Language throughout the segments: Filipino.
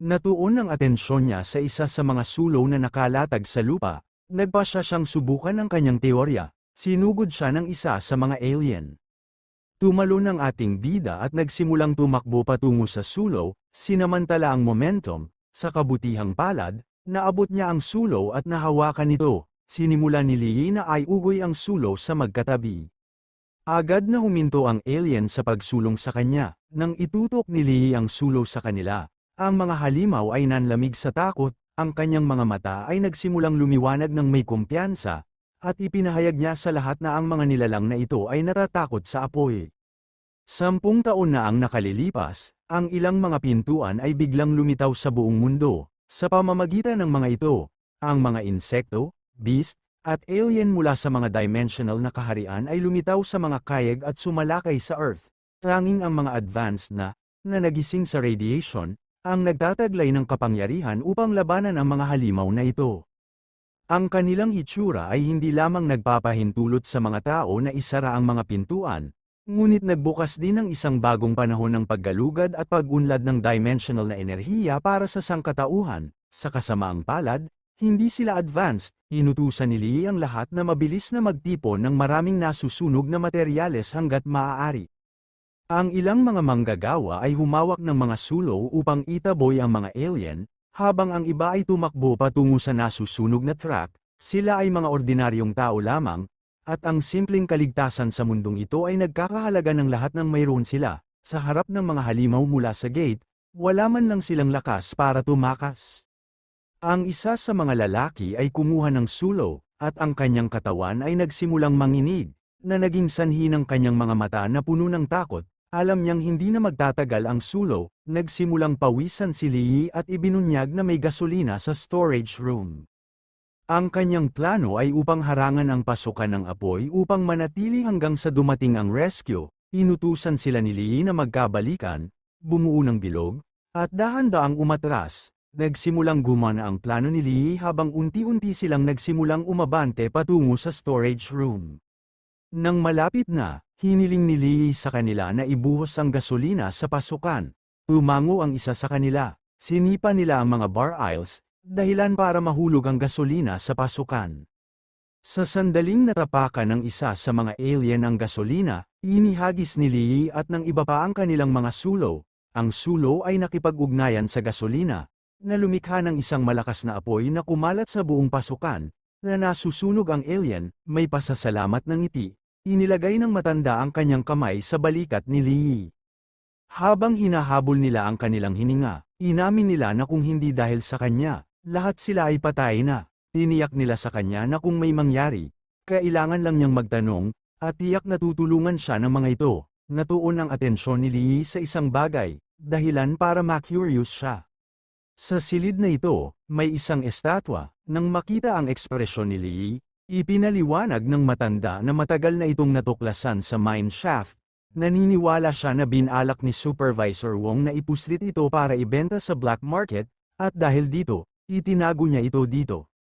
Natuon ang atensyon niya sa isa sa mga sulong na nakalatag sa lupa. Nagpasya siyang subukan ang kanyang teorya. Sinugod siya ng isa sa mga alien. Tumalon ang ating bida at nagsimulang tumakbo patungo sa sulo, sinamantala ang momentum, sa kabutihang palad, naabot niya ang sulo at nahawakan ito. Sinimula ni Lee na ay ugoy ang sulo sa magkatabi. Agad na huminto ang alien sa pagsulong sa kanya. Nang itutok ni Lee ang sulo sa kanila, ang mga halimaw ay nanlamig sa takot, ang kanyang mga mata ay nagsimulang lumiwanag ng may kumpiyansa, at ipinahayag niya sa lahat na ang mga nilalang na ito ay natatakot sa apoy. 10 taon na ang nakalilipas, ang ilang mga pintuan ay biglang lumitaw sa buong mundo. Sa pamamagitan ng mga ito, ang mga insekto, beast, at alien mula sa mga dimensional na kaharian ay lumitaw sa mga kayag at sumalakay sa Earth. Tanging ang mga advanced na nagising sa radiation, ang nagtataglay ng kapangyarihan upang labanan ang mga halimaw na ito. Ang kanilang hitsura ay hindi lamang nagpapahintulot sa mga tao na isara ang mga pintuan, ngunit nagbukas din ng isang bagong panahon ng paggalugad at pag-unlad ng dimensional na enerhiya para sa sangkatauhan. Sa kasamaang palad, hindi sila advanced, inutusan ni Lee ang lahat na mabilis na magtipon ng maraming nasusunog na materyales hanggat maaari. Ang ilang mga manggagawa ay humawak ng mga sulo upang itaboy ang mga alien, habang ang iba ay tumakbo patungo sa nasusunog na truck. Sila ay mga ordinaryong tao lamang, at ang simpleng kaligtasan sa mundong ito ay nagkakahalaga ng lahat ng mayroon sila. Sa harap ng mga halimaw mula sa gate, wala man lang silang lakas para tumakas. Ang isa sa mga lalaki ay kumuha ng sulo, at ang kanyang katawan ay nagsimulang manginig, na naging sanhi ng kanyang mga mata na puno ng takot. Alam niyang hindi na magtatagal ang sulo, nagsimulang pawisan si Lee at ibinunyag na may gasolina sa storage room. Ang kanyang plano ay upang harangan ang pasukan ng apoy upang manatili hanggang sa dumating ang rescue. Inutusan sila ni Lee na magkabalikan, bumuo ng bilog, at dahan-daang umatras. Nagsimulang gumana ang plano ni Lee habang unti-unti silang nagsimulang umabante patungo sa storage room. Nang malapit na, hiniling ni Lee sa kanila na ibuhos ang gasolina sa pasukan. Tumango ang isa sa kanila. Sinipa nila ang mga bar aisles, dahilan para mahulog ang gasolina sa pasukan. Sa sandaling natapakan ng isa sa mga alien ang gasolina, inihagis ni Lee at ng iba pa ang kanilang mga sulo. Ang sulo ay nakipag-ugnayan sa gasolina, na lumikha ng isang malakas na apoy na kumalat sa buong pasukan. Na nasusunog ang alien, may pasasalamat ng ngiti. Inilagay ng matanda ang kanyang kamay sa balikat ni Lee. Habang hinahabol nila ang kanilang hininga, inamin nila na kung hindi dahil sa kanya, lahat sila ay patay na. Tiniyak nila sa kanya na kung may mangyari, kailangan lang niyang magtanong, at tiyak na tutulungan siya ng mga ito. Natuon ang atensyon ni Lee sa isang bagay, dahilan para ma-curious siya. Sa silid na ito, may isang estatwa. Nang makita ang ekspresyon ni Lee, ipinaliwanag ng matanda na matagal na itong natuklasan sa mine shaft. Naniniwala siya na binalak ni Supervisor Wong na ipuslit ito para ibenta sa black market, at dahil dito, itinago niya ito dito.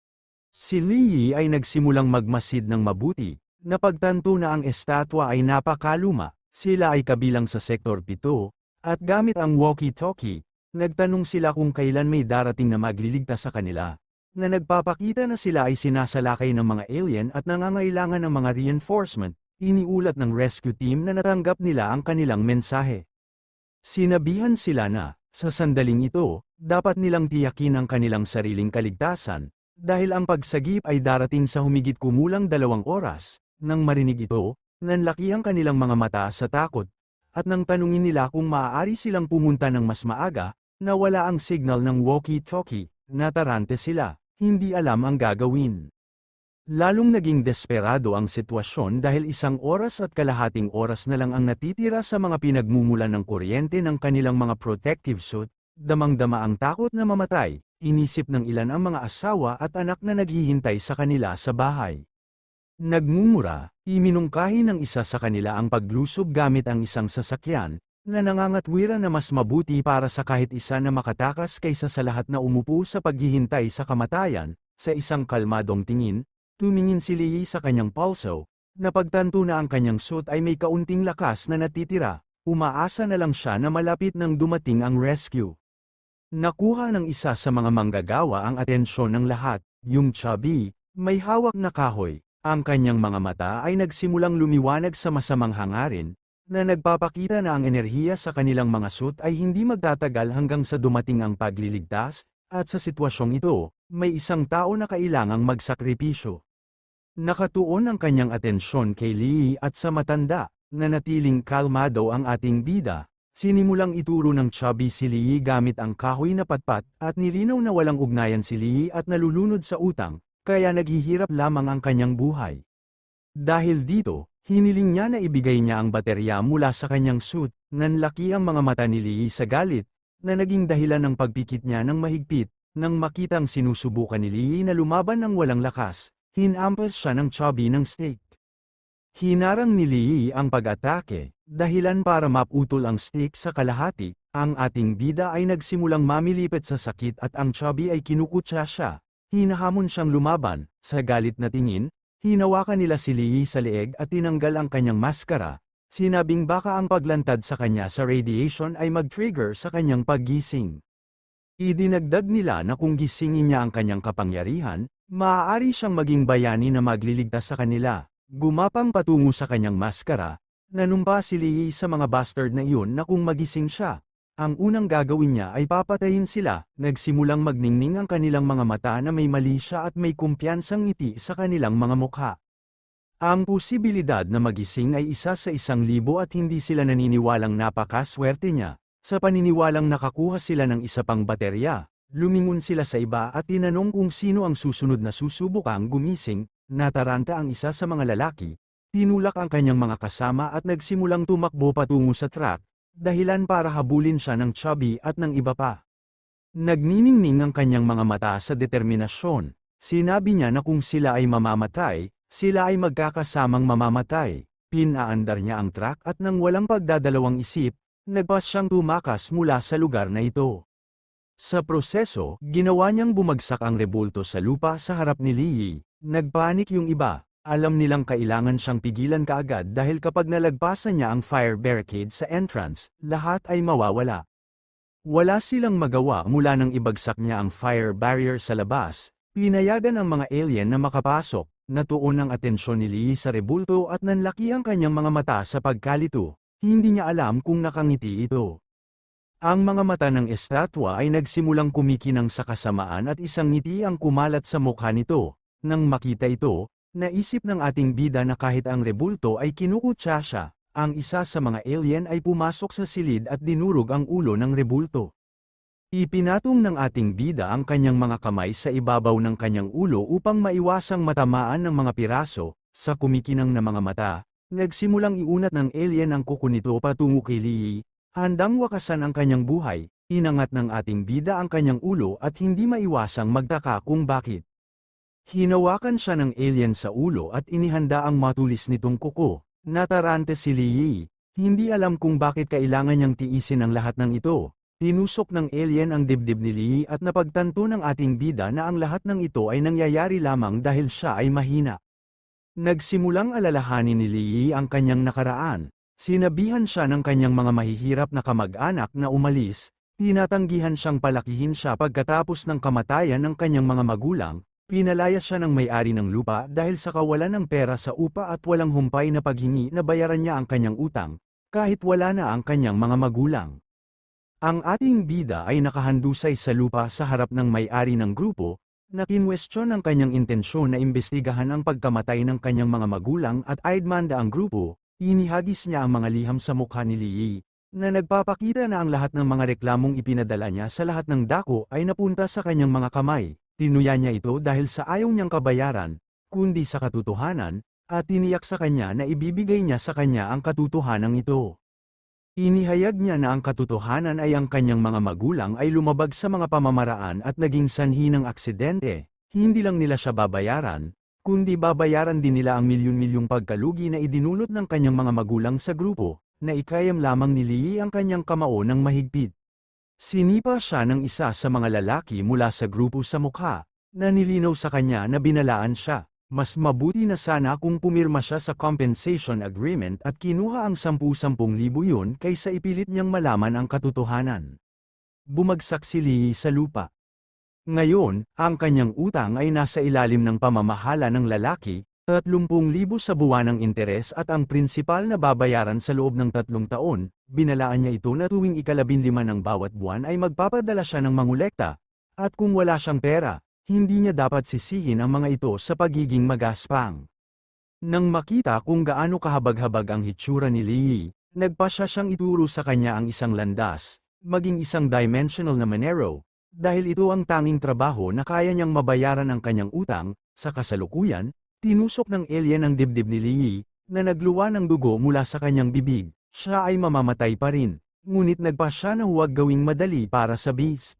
Si Lee ay nagsimulang magmasid ng mabuti, napagtanto na ang estatwa ay napakaluma, sila ay kabilang sa Sektor 7, at gamit ang walkie-talkie, nagtanong sila kung kailan may darating na magliligtas sa kanila. Na nagpapakita na sila ay sinasalakay ng mga alien at nangangailangan ng mga reinforcement, iniulat ng rescue team na natanggap nila ang kanilang mensahe. Sinabihan sila na, sa sandaling ito, dapat nilang tiyakin ang kanilang sariling kaligtasan, dahil ang pagsagip ay darating sa humigit kumulang 2 oras. Nang marinig ito, nanlaki ang kanilang mga mata sa takot, at nang tanungin nila kung maaari silang pumunta ng mas maaga, na wala ang signal ng walkie-talkie, natarante sila. Hindi alam ang gagawin. Lalong naging desperado ang sitwasyon dahil 1 oras at kalahating oras na lang ang natitira sa mga pinagmumulan ng kuryente ng kanilang mga protective suit. Damang-dama ang takot na mamatay, inisip ng ilan ang mga asawa at anak na naghihintay sa kanila sa bahay. Nagmumura, iminungkahi ng isa sa kanila ang paglusob gamit ang isang sasakyan, na nangangatwira na mas mabuti para sa kahit isa na makatakas kaysa sa lahat na umupo sa paghihintay sa kamatayan. Sa isang kalmadong tingin, tumingin si Lee sa kanyang pulso, napagtanto na ang kanyang suit ay may kaunting lakas na natitira, umaasa na lang siya na malapit nang dumating ang rescue. Nakuha ng isa sa mga manggagawa ang atensyon ng lahat, yung chubby, may hawak na kahoy. Ang kanyang mga mata ay nagsimulang lumiwanag sa masamang hangarin, na nagpapakita na ang enerhiya sa kanilang mga suit ay hindi magtatagal hanggang sa dumating ang pagliligtas, at sa sitwasyong ito, may isang tao na kailangang magsakripisyo. Nakatuon ang kanyang atensyon kay Lee at sa matanda, na natiling kalmado ang ating bida. Sinimulang ituro ng chubby si Lee gamit ang kahoy na patpat at nilinaw na walang ugnayan si Lee at nalulunod sa utang, kaya naghihirap lamang ang kanyang buhay. Dahil dito, hiniling niya na ibigay niya ang baterya mula sa kanyang suit, nanlaki ang mga mata ni Lee sa galit, na naging dahilan ng pagpikit niya ng mahigpit. Nang makitang sinusubukan ni Lee na lumaban ng walang lakas, hinampas siya ng chubby ng stick. Hinarang ni Lee ang pag-atake, dahilan para maputol ang stick sa kalahati. Ang ating bida ay nagsimulang mamilipit sa sakit at ang chubby ay kinukutsa siya. Hinahamon siyang lumaban, sa galit na tingin, hinawakan nila si Lee sa leeg at tinanggal ang kanyang maskara. Sinabing baka ang paglantad sa kanya sa radiation ay mag-trigger sa kanyang paggising. Idinagdag nila na kung gisingin niya ang kanyang kapangyarihan, maaari siyang maging bayani na magliligtas sa kanila. Gumapang patungo sa kanyang maskara, nanumpa si Lee sa mga bastard na iyon na kung magising siya, ang unang gagawin niya ay papatayin sila. Nagsimulang magningning ang kanilang mga mata na may mali siya at may kumpiyansang ngiti sa kanilang mga mukha. Ang posibilidad na magising ay isa sa 1,000 at hindi sila naniniwalang napakaswerte niya. Sa paniniwalang nakakuha sila ng isa pang baterya, lumingon sila sa iba at tinanong kung sino ang susunod na susubukang gumising. Nataranta ang isa sa mga lalaki, tinulak ang kanyang mga kasama at nagsimulang tumakbo patungo sa truck, dahilan para habulin siya ng chubby at ng iba pa. Nagniningning ang kanyang mga mata sa determinasyon. Sinabi niya na kung sila ay mamamatay, sila ay magkakasamang mamamatay. Pinaandar niya ang truck at nang walang pagdadalawang isip, nagpas siyang tumakas mula sa lugar na ito. Sa proseso, ginawa niyang bumagsak ang rebulto sa lupa sa harap ni Lee. Nagpanik yung iba. Alam nilang kailangan siyang pigilan kaagad dahil kapag nalagpasan niya ang fire barricade sa entrance, lahat ay mawawala. Wala silang magawa mula nang ibagsak niya ang fire barrier sa labas. Pinayagan ang mga alien na makapasok. Natuon ang atensyon ni Lee sa rebulto at nanlaki ang kanyang mga mata sa pagkalito. Hindi niya alam kung nakangiti ito. Ang mga mata ng estatwa ay nagsimulang kumikinang sa kasamaan at isang ngiti ang kumalat sa mukha nito. Nang makita ito, naisip ng ating bida na kahit ang rebulto ay kinukutsa siya, ang isa sa mga alien ay pumasok sa silid at dinurog ang ulo ng rebulto. Ipinatong ng ating bida ang kanyang mga kamay sa ibabaw ng kanyang ulo upang maiwasang matamaan ng mga piraso. Sa kumikinang na mga mata, nagsimulang iunat ng alien ang kuko nito patungo kay Lee. Handang wakasan ang kanyang buhay, inangat ng ating bida ang kanyang ulo at hindi maiwasang magtaka kung bakit. Hinawakan siya ng alien sa ulo at inihanda ang matulis nitong kuko. Natarante si Lee. Hindi alam kung bakit kailangan niyang tiisin ang lahat ng ito. Tinusok ng alien ang dibdib ni Lee at napagtanto ng ating bida na ang lahat ng ito ay nangyayari lamang dahil siya ay mahina. Nagsimulang alalahanin ni Lee ang kanyang nakaraan. Sinabihan siya ng kanyang mga mahihirap na kamag-anak na umalis. Tinatanggihan siyang palakihin siya pagkatapos ng kamatayan ng kanyang mga magulang. Pinalaya siya ng may-ari ng lupa dahil sa kawalan ng pera sa upa at walang humpay na paghingi na bayaran niya ang kanyang utang, kahit wala na ang kanyang mga magulang. Ang ating bida ay nakahandusay sa lupa sa harap ng may-ari ng grupo, na kinwestiyon ang kanyang intensyon na imbestigahan ang pagkamatay ng kanyang mga magulang at aidmanda ang grupo. Inihagis niya ang mga liham sa mukha ni Lee, na nagpapakita na ang lahat ng mga reklamong ipinadala niya sa lahat ng dako ay napunta sa kanyang mga kamay. Tinuya niya ito dahil sa ayaw niyang kabayaran, kundi sa katotohanan, at tiniyak sa kanya na ibibigay niya sa kanya ang katotohanan ito. Inihayag niya na ang katotohanan ay ang kanyang mga magulang ay lumabag sa mga pamamaraan at naging sanhi ng aksidente. Hindi lang nila siya babayaran, kundi babayaran din nila ang milyon-milyong pagkalugi na idinulot ng kanyang mga magulang sa grupo, na ikayam lamang ni Lee ang kanyang kamao ng mahigpit. Sinipa siya ng isa sa mga lalaki mula sa grupo sa mukha, na nilinaw sa kanya na binalaan siya. Mas mabuti na sana kung pumirma siya sa compensation agreement at kinuha ang 10,000 yun kaysa ipilit niyang malaman ang katotohanan. bumagsak si Lee sa lupa. Ngayon, ang kanyang utang ay nasa ilalim ng pamamahala ng lalaki, 30,000 sa buwan ng interes at ang prinsipal na babayaran sa loob ng 3 taon. Binalaan niya ito na tuwing ika-15 ng bawat buwan ay magpapadala siya ng mangolekta, at kung wala siyang pera, hindi niya dapat sisihin ang mga ito sa pagiging magaspang. Nang makita kung gaano kahabag-habag ang hitsura ni Lee, nagpasya siyang ituro sa kanya ang isang landas, maging isang dimensional na Monero, dahil ito ang tanging trabaho na kaya niyang mabayaran ang kanyang utang. Sa kasalukuyan, tinusok ng alien ang dibdib ni Lee, na nagluwa ng dugo mula sa kanyang bibig. Siya ay mamamatay pa rin, ngunit nagpasya na huwag gawing madali para sa beast.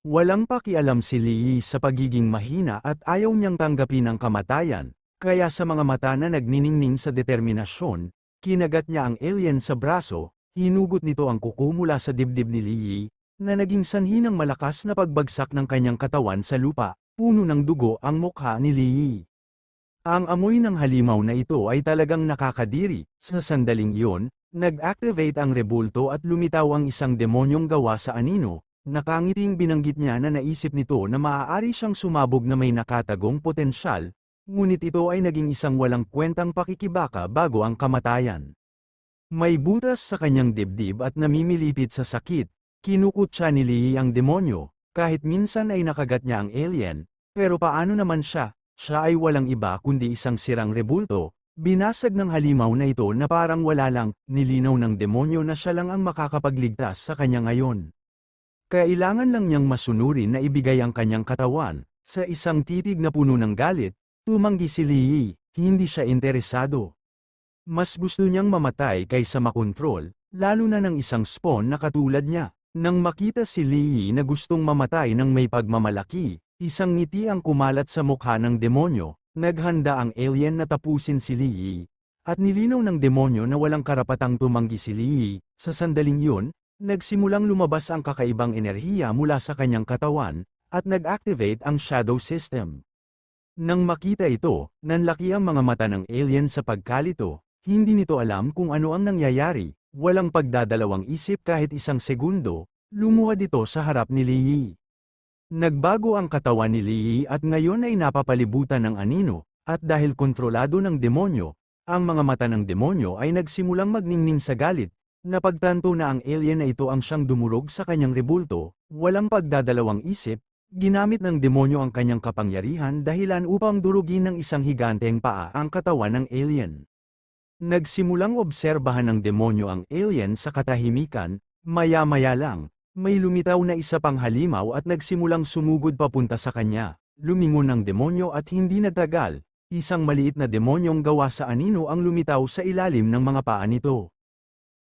Walang pakialam si Lee sa pagiging mahina at ayaw niyang tanggapin ang kamatayan, kaya sa mga mata na nagniningning sa determinasyon, kinagat niya ang alien sa braso, hinugot nito ang kuko mula sa dibdib ni Lee, na naging sanhi ng malakas na pagbagsak ng kanyang katawan sa lupa, puno ng dugo ang mukha ni Lee. Ang amoy ng halimaw na ito ay talagang nakakadiri. Sa sandaling iyon, nag-activate ang rebulto at lumitaw ang isang demonyong gawa sa anino. Nakangiting binanggit niya na naisip nito na maaari siyang sumabog na may nakatagong potensyal, ngunit ito ay naging isang walang kwentang pakikibaka bago ang kamatayan. May butas sa kanyang dibdib at namimilipit sa sakit, kinukutsa ni Lee ang demonyo, kahit minsan ay nakagat niya ang alien, pero paano naman siya? Siya ay walang iba kundi isang sirang rebulto. Binasag ng halimaw na ito na parang wala lang, nilinaw ng demonyo na siya lang ang makakapagligtas sa kanya ngayon. Kailangan lang niyang masunurin na ibigay ang kanyang katawan. Sa isang titig na puno ng galit, tumanggi si Lee, hindi siya interesado. Mas gusto niyang mamatay kaysa makontrol, lalo na ng isang spawn na katulad niya. Nang makita si Lee na gustong mamatay ng may pagmamalaki, isang ngiti ang kumalat sa mukha ng demonyo. Naghanda ang alien na tapusin si Lee, at nilinaw ng demonyo na walang karapatang tumanggi si Lee. Sa sandaling yun, nagsimulang lumabas ang kakaibang enerhiya mula sa kanyang katawan, at nag-activate ang shadow system. Nang makita ito, nanlaki ang mga mata ng alien sa pagkalito. Hindi nito alam kung ano ang nangyayari. Walang pagdadalawang isip kahit isang segundo, lumuhad ito sa harap ni Lee. Nagbago ang katawan ni Lee at ngayon ay napapalibutan ng anino, at dahil kontrolado ng demonyo, ang mga mata ng demonyo ay nagsimulang magningning sa galit. Napagtanto na ang alien na ito ang siyang dumurog sa kanyang rebulto, walang pagdadalawang isip, ginamit ng demonyo ang kanyang kapangyarihan dahilan upang durugin ng isang higanteng paa ang katawan ng alien. Nagsimulang obserbahan ng demonyo ang alien sa katahimikan, maya-maya lang. May lumitaw na isa pang halimaw at nagsimulang sumugod papunta sa kanya. Lumingon ang demonyo at hindi nagtagal, isang maliit na demonyong gawa sa anino ang lumitaw sa ilalim ng mga paa nito.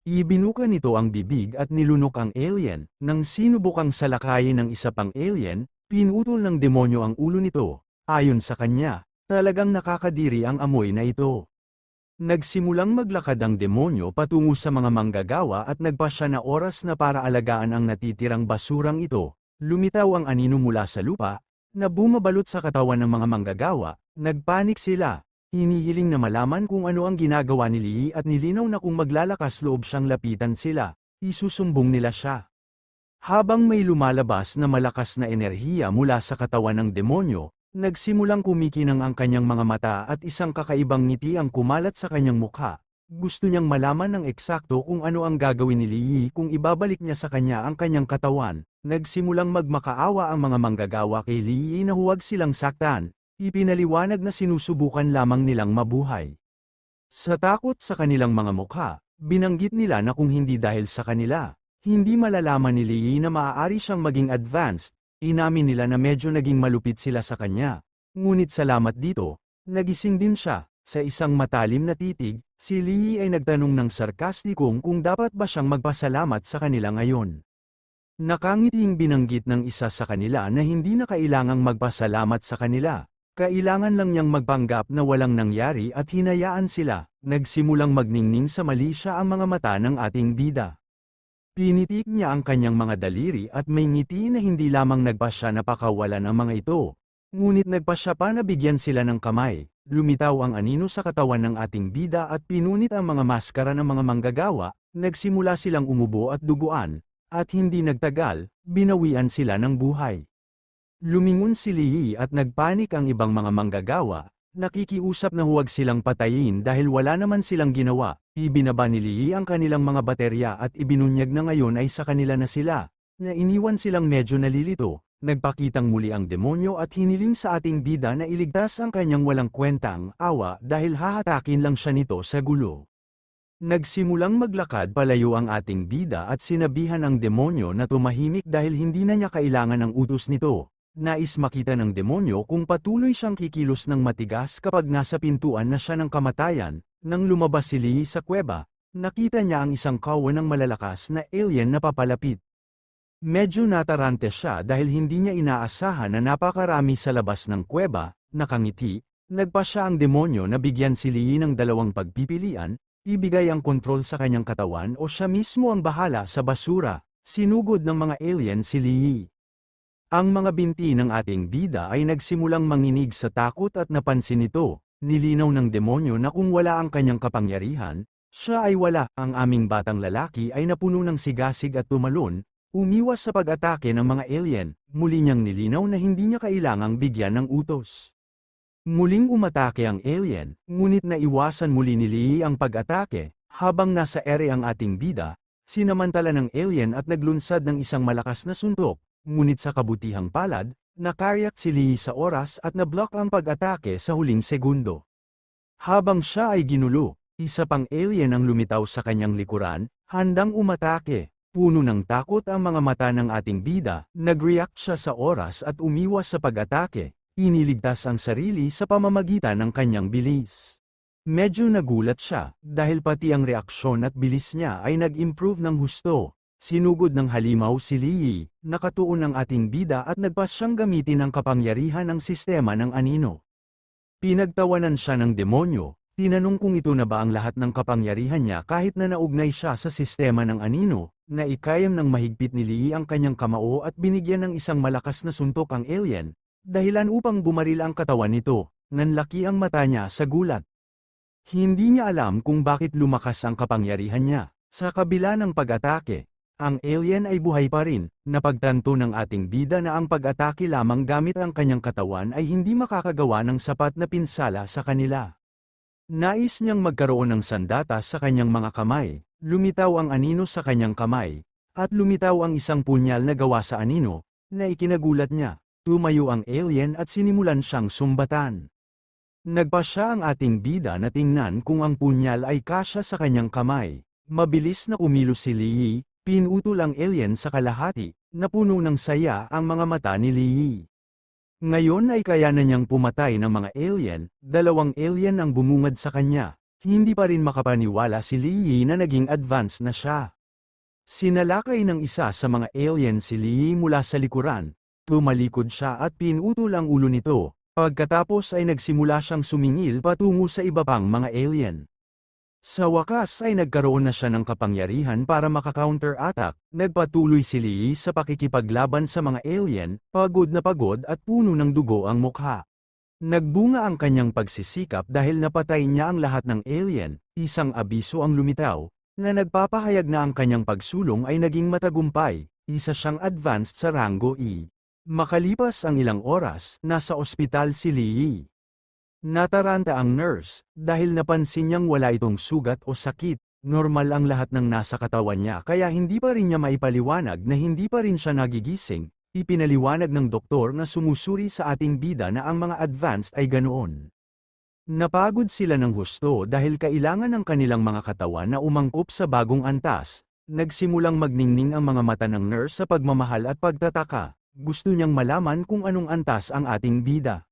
Ibinuka nito ang bibig at nilunok ang alien. Nang sinubukang salakayin ng isa pang alien, pinutol ng demonyo ang ulo nito. Ayon sa kanya, talagang nakakadiri ang amoy na ito. Nagsimulang maglakad ang demonyo patungo sa mga manggagawa at nagpasya na oras na para alagaan ang natitirang basurang ito. Lumitaw ang anino mula sa lupa, na bumabalot sa katawan ng mga manggagawa. Nagpanik sila. Hinihiling na malaman kung ano ang ginagawa ni Lee at nilinaw na kung maglalakas loob siyang lapitan sila, isusumbong nila siya. Habang may lumalabas na malakas na enerhiya mula sa katawan ng demonyo, nagsimulang kumikinang ang kanyang mga mata at isang kakaibang ngiti ang kumalat sa kanyang mukha. Gusto niyang malaman ng eksakto kung ano ang gagawin ni Lee kung ibabalik niya sa kanya ang kanyang katawan. Nagsimulang magmakaawa ang mga manggagawa kay Lee na huwag silang saktan. Ipinaliwanag na sinusubukan lamang nilang mabuhay. Sa takot sa kanilang mga mukha, binanggit nila na kung hindi dahil sa kanila, hindi malalaman ni Lee na maaari siyang maging advanced. Inamin nila na medyo naging malupit sila sa kanya. Ngunit salamat dito, nagising din siya. Sa isang matalim na titig, si Lee ay nagtanong ng sarkastikong kung dapat ba siyang magpasalamat sa kanila ngayon. Nakangiting binanggit ng isa sa kanila na hindi na kailangang magpasalamat sa kanila. Kailangan lang niyang magpanggap na walang nangyari at hinayaan sila. Nagsimulang magningning sa mali siya ang mga mata ng ating bida. Pinitik niya ang kanyang mga daliri at may ngiti na hindi lamang nagpasya na pakawalan ang mga ito. Ngunit nagpasya pa na bigyan sila ng kamay. Lumitaw ang anino sa katawan ng ating bida at pinunit ang mga maskara ng mga manggagawa. Nagsimula silang umubo at duguan. at hindi nagtagal, binawian sila ng buhay. Lumingon si Lee at nagpanik ang ibang mga manggagawa, nakikiusap na huwag silang patayin dahil wala naman silang ginawa. Ibinaba ni Lee ang kanilang mga baterya at ibinunyag na ngayon ay sa kanila na sila, na iniwan silang medyo nalilito. Nagpakitang muli ang demonyo at hiniling sa ating bida na iligtas ang kanyang walang kwentang awa dahil hahatakin lang siya nito sa gulo. Nagsimulang maglakad palayo ang ating bida at sinabihan ang demonyo na tumahimik dahil hindi na niya kailangan ng utos nito. Nais makita ng demonyo kung patuloy siyang kikilos ng matigas kapag nasa pintuan na siya ng kamatayan. Nang lumabas si Lee sa kuweba, nakita niya ang isang kawan ng malalakas na alien na papalapit. Medyo natarante siya dahil hindi niya inaasahan na napakarami sa labas ng kuweba. Nakangiti, nagpa siya ang demonyo na bigyan si Lee ng dalawang pagpipilian, ibigay ang kontrol sa kanyang katawan o siya mismo ang bahala sa basura. Sinugod ng mga alien si Lee. Ang mga binti ng ating bida ay nagsimulang manginig sa takot at napansin ito. Nilinaw ng demonyo na kung wala ang kanyang kapangyarihan, siya ay wala. Ang aming batang lalaki ay napuno ng sigasig at tumalon, umiwas sa pag-atake ng mga alien. Muli niyang nilinaw na hindi niya kailangang bigyan ng utos. Muling umatake ang alien, ngunit naiwasan muli ni Lee ang pag-atake. Habang nasa ere ang ating bida, sinamantala ng alien at naglunsad ng isang malakas na suntok, ngunit sa kabutihang palad, nakaryak si Lee sa oras at nablock ang pag-atake sa huling segundo. Habang siya ay ginulo, isa pang alien ang lumitaw sa kanyang likuran, handang umatake. Puno ng takot ang mga mata ng ating bida, nag-react siya sa oras at umiwas sa pag-atake. Iniligtas ang sarili sa pamamagitan ng kanyang bilis. Medyo nagulat siya, dahil pati ang reaksyon at bilis niya ay nag-improve ng husto. Sinugod ng halimaw si Lee, nakatuon ang ating bida at nagpas siyang gamitin ang kapangyarihan ng sistema ng anino. Pinagtawanan siya ng demonyo, tinanong kung ito na ba ang lahat ng kapangyarihan niya kahit na naugnay siya sa sistema ng anino, na ikayam ng mahigpit ni Lee ang kanyang kamao at binigyan ng isang malakas na suntok ang alien, dahilan upang bumaril ang katawan nito. Nanlaki ang mata niya sa gulat. Hindi niya alam kung bakit lumakas ang kapangyarihan niya. Sa kabila ng pag-atake, ang alien ay buhay pa rin. Napagtanto ng ating bida na ang pag-atake lamang gamit ang kanyang katawan ay hindi makakagawa ng sapat na pinsala sa kanila. Nais niyang magkaroon ng sandata sa kanyang mga kamay. Lumitaw ang anino sa kanyang kamay, at lumitaw ang isang punyal na gawa sa anino, na ikinagulat niya. Tumayo ang alien at sinimulan siyang sumbatan. Nagpa siya ang ating bida na tingnan kung ang punyal ay kasya sa kanyang kamay. Mabilis na kumilos si Lee, pinutol ang alien sa kalahati, napuno ng saya ang mga mata ni Lee. Ngayon ay kaya na niyang pumatay ng mga alien, dalawang alien ang bumungad sa kanya. Hindi pa rin makapaniwala si Lee na naging advanced na siya. Sinalakay ng isa sa mga alien si Lee mula sa likuran. Tumalikod siya at pinutol ang ulo nito. Pagkatapos ay nagsimula siyang sumingil patungo sa iba pang mga alien. Sa wakas ay nagkaroon na siya ng kapangyarihan para maka-counter-attack. Nagpatuloy si Lee sa pakikipaglaban sa mga alien, pagod na pagod at puno ng dugo ang mukha. Nagbunga ang kanyang pagsisikap dahil napatay niya ang lahat ng alien. Isang abiso ang lumitaw, na nagpapahayag na ang kanyang pagsulong ay naging matagumpay. Isa siyang advanced sa rango E. Makalipas ang ilang oras, nasa ospital si Lee. Nataranta ang nurse, dahil napansin niyang wala itong sugat o sakit. Normal ang lahat ng nasa katawan niya kaya hindi pa rin niya maipaliwanag na hindi pa rin siya nagigising. Ipinaliwanag ng doktor na sumusuri sa ating bida na ang mga advanced ay ganoon. Napagod sila ng husto dahil kailangan ng kanilang mga katawan na umangkop sa bagong antas. Nagsimulang magningning ang mga mata ng nurse sa pagmamahal at pagtataka. Gusto niyang malaman kung anong antas ang ating bida.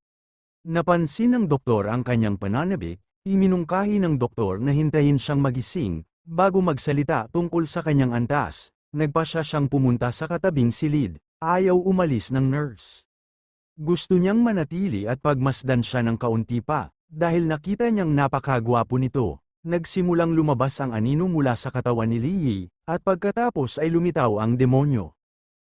Napansin ng doktor ang kanyang pananabik, iminungkahi ng doktor na hintayin siyang magising, bago magsalita tungkol sa kanyang antas. Nagpa siyang pumunta sa katabing silid. Ayaw umalis ng nurse. Gusto niyang manatili at pagmasdan siya ng kaunti pa, dahil nakita niyang napakagwapo nito. Nagsimulang lumabas ang anino mula sa katawan ni Lee, at pagkatapos ay lumitaw ang demonyo.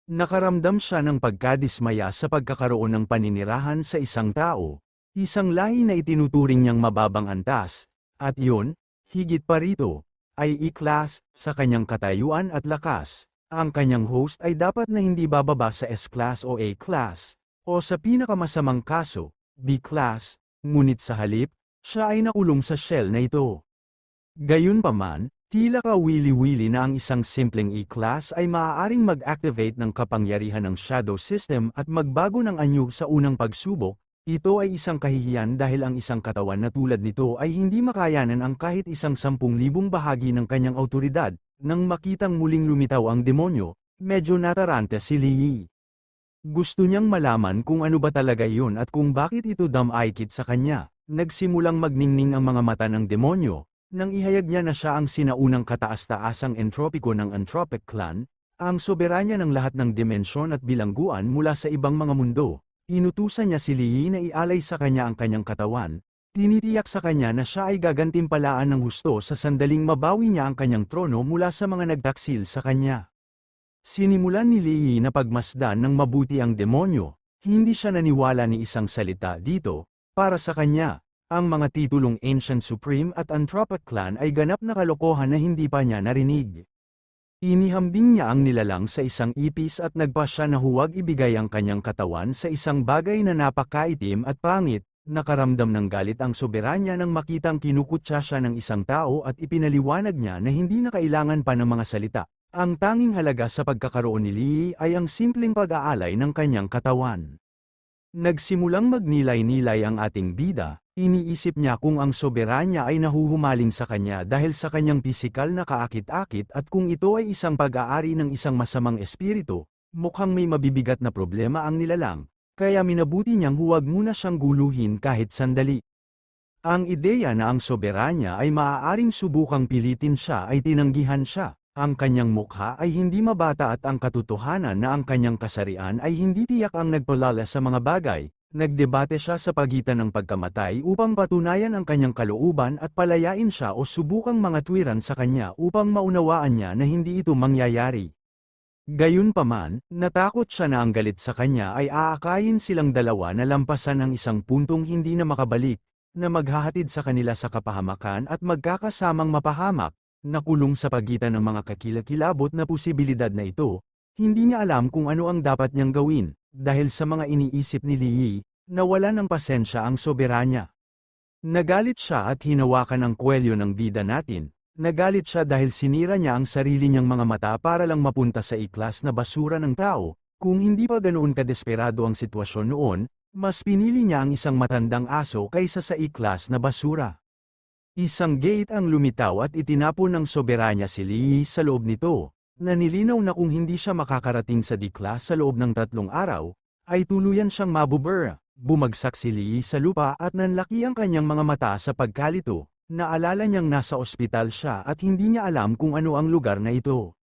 Nakaramdam siya ng pagkadismaya sa pagkakaroon ng paninirahan sa isang tao, isang lahi na itinuturing niyang mababang antas, at yun, higit pa rito, ay iklas sa kanyang katayuan at lakas. ang kanyang host ay dapat na hindi bababa sa S-class o A-class, o sa pinakamasamang kaso, B-class, ngunit sa halip, siya ay nakulong sa shell na ito. Gayunpaman, tila kawili-wili na ang isang simpleng E-class ay maaaring mag-activate ng kapangyarihan ng shadow system at magbago ng anyo sa unang pagsubok. Ito ay isang kahihiyan dahil ang isang katawan na tulad nito ay hindi makayanan ang kahit isang 10,000 bahagi ng kanyang awtoridad. Nang makitang muling lumitaw ang demonyo, medyo nataranta si Lee. Gusto niyang malaman kung ano ba talaga iyon at kung bakit ito damaykit sa kanya. Nagsimulang magningning ang mga mata ng demonyo, nang ihayag niya na siya ang sinaunang kataas-taasang entropiko ng Anthropic Clan, ang soberanya ng lahat ng dimensyon at bilangguan mula sa ibang mga mundo. Inutusan niya si Lee na ialay sa kanya ang kanyang katawan. Tinitiyak sa kanya na siya ay gagantimpalaan ng husto sa sandaling mabawi niya ang kanyang trono mula sa mga nagtaksil sa kanya. Sinimulan ni Lee na pagmasdan ng mabuti ang demonyo. Hindi siya naniwala ni isang salita dito. Para sa kanya, ang mga titulong Ancient Supreme at Anthropic Clan ay ganap na kalokohan na hindi pa niya narinig. Inihambing niya ang nilalang sa isang ipis at nagpasya na huwag ibigay ang kanyang katawan sa isang bagay na napakaitim at pangit. Nakaramdam ng galit ang soberanya nang makitang kinukutya siya ng isang tao at ipinaliwanag niya na hindi na kailangan pa ng mga salita. Ang tanging halaga sa pagkakaroon ni Lee ay ang simpleng pag-aalay ng kanyang katawan. Nagsimulang magnilay-nilay ang ating bida. Iniisip niya kung ang soberanya ay nahuhumaling sa kanya dahil sa kanyang pisikal na kaakit-akit at kung ito ay isang pag-aari ng isang masamang espiritu, mukhang may mabibigat na problema ang nilalang, kaya minabuti niyang huwag muna siyang guluhin kahit sandali. Ang ideya na ang soberanya ay maaaring subukang pilitin siya ay tinanggihan siya. Ang kanyang mukha ay hindi mabata at ang katotohanan na ang kanyang kasarian ay hindi tiyak ang nagpalala sa mga bagay. Nagdebate siya sa pagitan ng pagkamatay upang patunayan ang kanyang kalooban at palayain siya o subukang mga tuwiran sa kanya upang maunawaan niya na hindi ito mangyayari. Gayunpaman, natakot siya na ang galit sa kanya ay aakayin silang dalawa na lampasan ang isang puntong hindi na makabalik, na maghahatid sa kanila sa kapahamakan at magkakasamang mapahamak. Nakulong sa pagitan ng mga kakilakilabot na posibilidad na ito, hindi niya alam kung ano ang dapat niyang gawin. Dahil sa mga iniisip ni Lee, nawala ng pasensya ang soberanya. Nagalit siya at hinawakan ang kwelyo ng bida natin. Nagalit siya dahil sinira niya ang sarili niyang mga mata para lang mapunta sa iklas na basura ng tao. Kung hindi pa ganoon kadesperado ang sitwasyon noon, mas pinili niya ang isang matandang aso kaysa sa iklas na basura. Isang gate ang lumitaw at itinapon ng soberanya si Lee sa loob nito. Nanilinaw na kung hindi siya makakarating sa dikla sa loob ng 3 araw, ay tuluyan siyang mabubura. Bumagsak si Lee sa lupa at nanlaki ang kanyang mga mata sa pagkalito. Naalala niyang nasa ospital siya at hindi niya alam kung ano ang lugar na ito.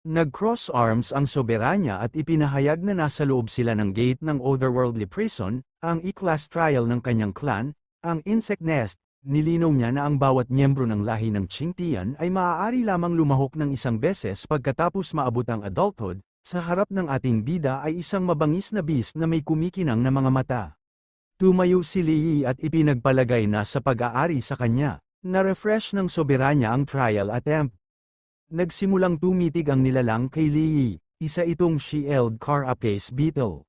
Nag-cross arms ang soberanya at ipinahayag na nasa loob sila ng gate ng otherworldly prison, ang E-class trial ng kanyang clan, ang insect nest. Nilinaw niya na ang bawat miyembro ng lahi ng Qingtian ay maaari lamang lumahok ng isang beses pagkatapos maabot ang adulthood. Sa harap ng ating bida ay isang mabangis na beast na may kumikinang na mga mata. Tumayo si Lee at ipinagpalagay na sa pag-aari sa kanya. Na-refresh ng soberanya ang trial attempt. Nagsimulang tumitig ang nilalang kay Lee, isa itong Shield Carapace Beetle.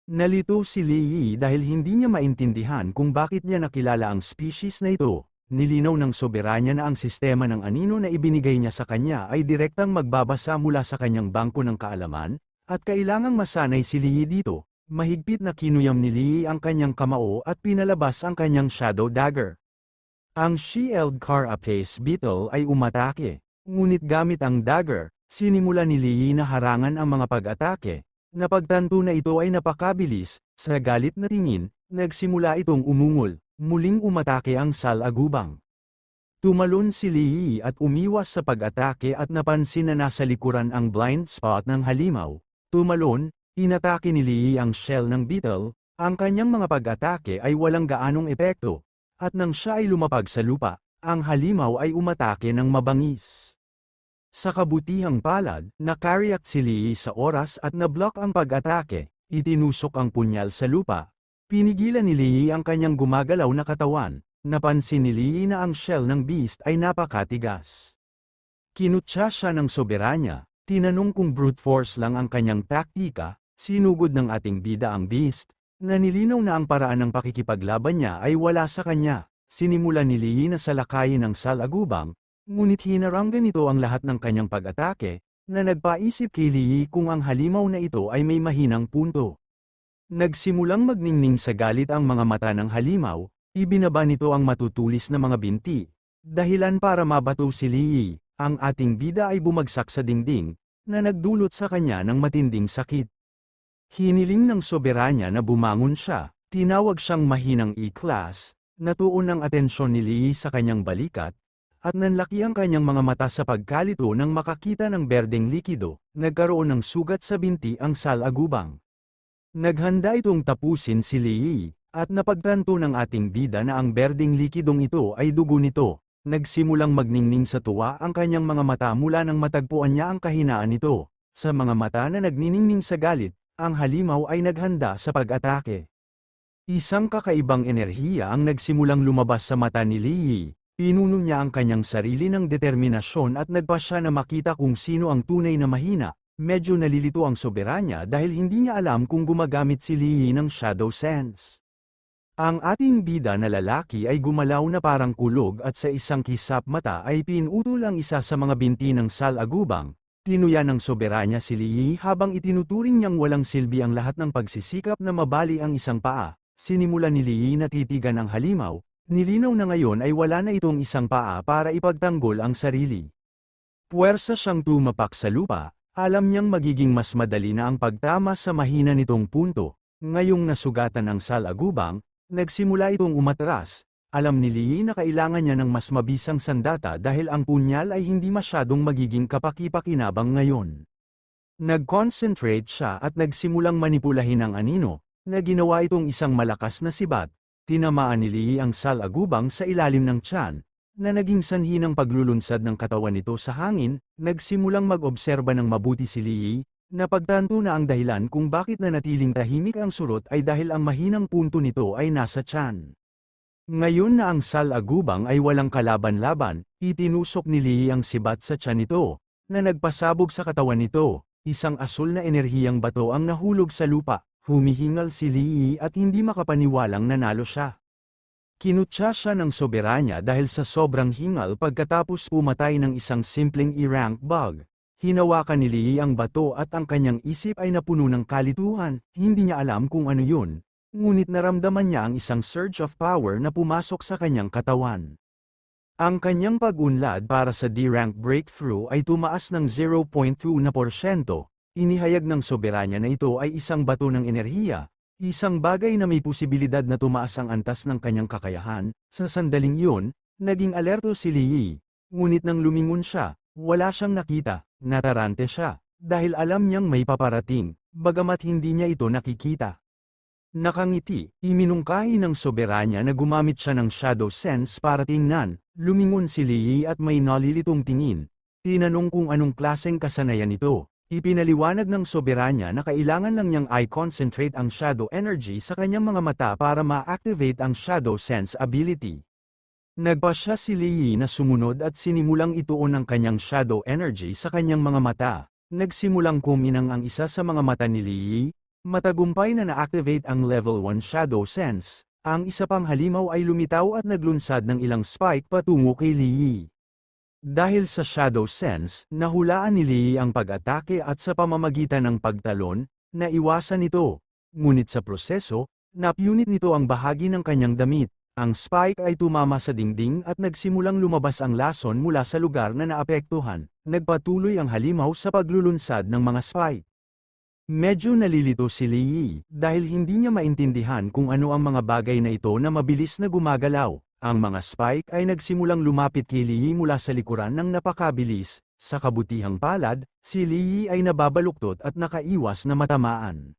Nalito si Lee dahil hindi niya maintindihan kung bakit niya nakilala ang species na ito. Nilinaw ng soberanya na ang sistema ng anino na ibinigay niya sa kanya ay direktang magbabasa mula sa kanyang bangko ng kaalaman, at kailangang masanay si Lee dito. Mahigpit na kinuyam ni Lee ang kanyang kamao at pinalabas ang kanyang shadow dagger. Ang Shield Carapace Beetle ay umatake, ngunit gamit ang dagger, sinimula ni Lee na harangan ang mga pag-atake. Napagtanto na ito ay napakabilis, sa galit na tingin, nagsimula itong umungol, muling umatake ang salagubang. Tumalon si Lee at umiwas sa pag-atake at napansin na nasa likuran ang blind spot ng halimaw. Tumalon, inatake ni Lee ang shell ng beetle, ang kanyang mga pag-atake ay walang gaanong epekto, at nang siya ay lumapag sa lupa, ang halimaw ay umatake ng mabangis. Sa kabutihang palad, nakareact si Lee sa oras at nablock ang pag-atake, itinusok ang punyal sa lupa. Pinigilan ni Lee ang kanyang gumagalaw na katawan, napansin ni Lee na ang shell ng beast ay napakatigas. Kinutya siya ng soberanya, Tinanong kung brute force lang ang kanyang taktika, sinugod ng ating bida ang beast, na nilinaw na ang paraan ng pakikipaglaban niya ay wala sa kanya. Sinimula ni Lee na salakayin ng salagubang, ngunit hinaranggan nito ang lahat ng kanyang pag-atake, na nagpaisip kay Lee kung ang halimaw na ito ay may mahinang punto. Nagsimulang magningning sa galit ang mga mata ng halimaw, ibinaba nito ang matutulis na mga binti. Dahilan para mabato si Lee, ang ating bida ay bumagsak sa dingding, na nagdulot sa kanya ng matinding sakit. Hiniling ng soberanya na bumangon siya, tinawag siyang mahinang E-class, natuon ang atensyon ni Lee sa kanyang balikat, at nanlaki ang kanyang mga mata sa pagkalito nang makakita ng berdeng likido, nagkaroon ng sugat sa binti ang salagubang. Naghanda itong tapusin si Lee, at napagtanto ng ating bida na ang berdeng likidong ito ay dugo nito. Nagsimulang magningning sa tuwa ang kanyang mga mata mula nang matagpuan niya ang kahinaan nito. Sa mga mata na nagniningning sa galit, ang halimaw ay naghanda sa pag-atake. Isang kakaibang enerhiya ang nagsimulang lumabas sa mata ni Lee. Pinuno niya ang kanyang sarili ng determinasyon at nagpa siya na makita kung sino ang tunay na mahina. Medyo nalilito ang soberanya dahil hindi niya alam kung gumagamit si Lee ng Shadow Sense. Ang ating bida na lalaki ay gumalaw na parang kulog at sa isang kisap mata ay pinutol ang isa sa mga binti ng salagubang. Tinuya ng soberanya si Lee habang itinuturing niyang walang silbi ang lahat ng pagsisikap na mabali ang isang paa. Sinimula ni Lee na titigan ang halimaw, nilinaw na ngayon ay wala na itong isang paa para ipagtanggol ang sarili. Puwersa siyang tumapak sa lupa. Alam niyang magiging mas madali na ang pagtama sa mahina nitong punto. Ngayong nasugatan ang salagubang, nagsimula itong umatras. Alam ni Lee na kailangan niya ng mas mabisang sandata dahil ang punyal ay hindi masyadong magiging kapaki-pakinabang ngayon. Nag-concentrate siya at nagsimulang manipulahin ang anino, na ginawa itong isang malakas na sibat. Tinamaan ni Lee ang salagubang sa ilalim ng tiyan, na naging sanhi ng paglulunsad ng katawan nito sa hangin. Nagsimulang mag-obserba ng mabuti si Lee, napagtanto na ang dahilan kung bakit nanatiling tahimik ang surot ay dahil ang mahinang punto nito ay nasa tiyan. Ngayon na ang salagubang ay walang kalaban-laban, itinusok ni Lee ang sibat sa tiyan nito, na nagpasabog sa katawan nito. Isang asul na enerhiyang bato ang nahulog sa lupa. Humihingal si Lee at hindi makapaniwalang nanalo siya. Kinutya siya ng soberanya dahil sa sobrang hingal pagkatapos pumatay ng isang simpleng E-rank bug. Hinawakan ni Lee ang bato at ang kanyang isip ay napuno ng kalituhan, hindi niya alam kung ano yun. Ngunit naramdaman niya ang isang surge of power na pumasok sa kanyang katawan. Ang kanyang pag-unlad para sa D-rank breakthrough ay tumaas ng 0.2%. Inihayag ng soberanya na ito ay isang bato ng enerhiya. Isang bagay na may posibilidad na tumaas ang antas ng kanyang kakayahan. Sa sandaling yun, naging alerto si Lee. Ngunit nang lumingon siya, wala siyang nakita. Natarante siya, dahil alam niyang may paparating, bagamat hindi niya ito nakikita. Nakangiti, iminungkahi ng soberanya na gumamit siya ng Shadow Sense para tingnan. Lumingon si Lee at may nalilitong tingin. Tinanong kung anong klaseng kasanayan ito. Ipinaliwanag ng soberanya na kailangan lang niyang i-concentrate ang shadow energy sa kanyang mga mata para ma-activate ang shadow sense ability. Nagpa siya si Lee na sumunod at sinimulang ituon ang kanyang shadow energy sa kanyang mga mata. Nagsimulang kuminang ang isa sa mga mata ni Lee, matagumpay na na-activate ang level 1 shadow sense. Ang isa pang halimaw ay lumitaw at naglunsad ng ilang spike patungo kay Lee. Dahil sa Shadow Sense, nahulaan ni Lee ang pag-atake at sa pamamagitan ng pagtalon, naiwasan ito. Ngunit sa proseso, napunit nito ang bahagi ng kanyang damit. Ang spike ay tumama sa dingding at nagsimulang lumabas ang lason mula sa lugar na naapektuhan. Nagpatuloy ang halimaw sa paglulunsad ng mga spike. Medyo nalilito si Lee dahil hindi niya maintindihan kung ano ang mga bagay na ito na mabilis na gumagalaw. Ang mga spike ay nagsimulang lumapit kay Lee mula sa likuran ng napakabilis. Sa kabutihang palad, si Lee ay nababaluktot at nakaiwas na matamaan.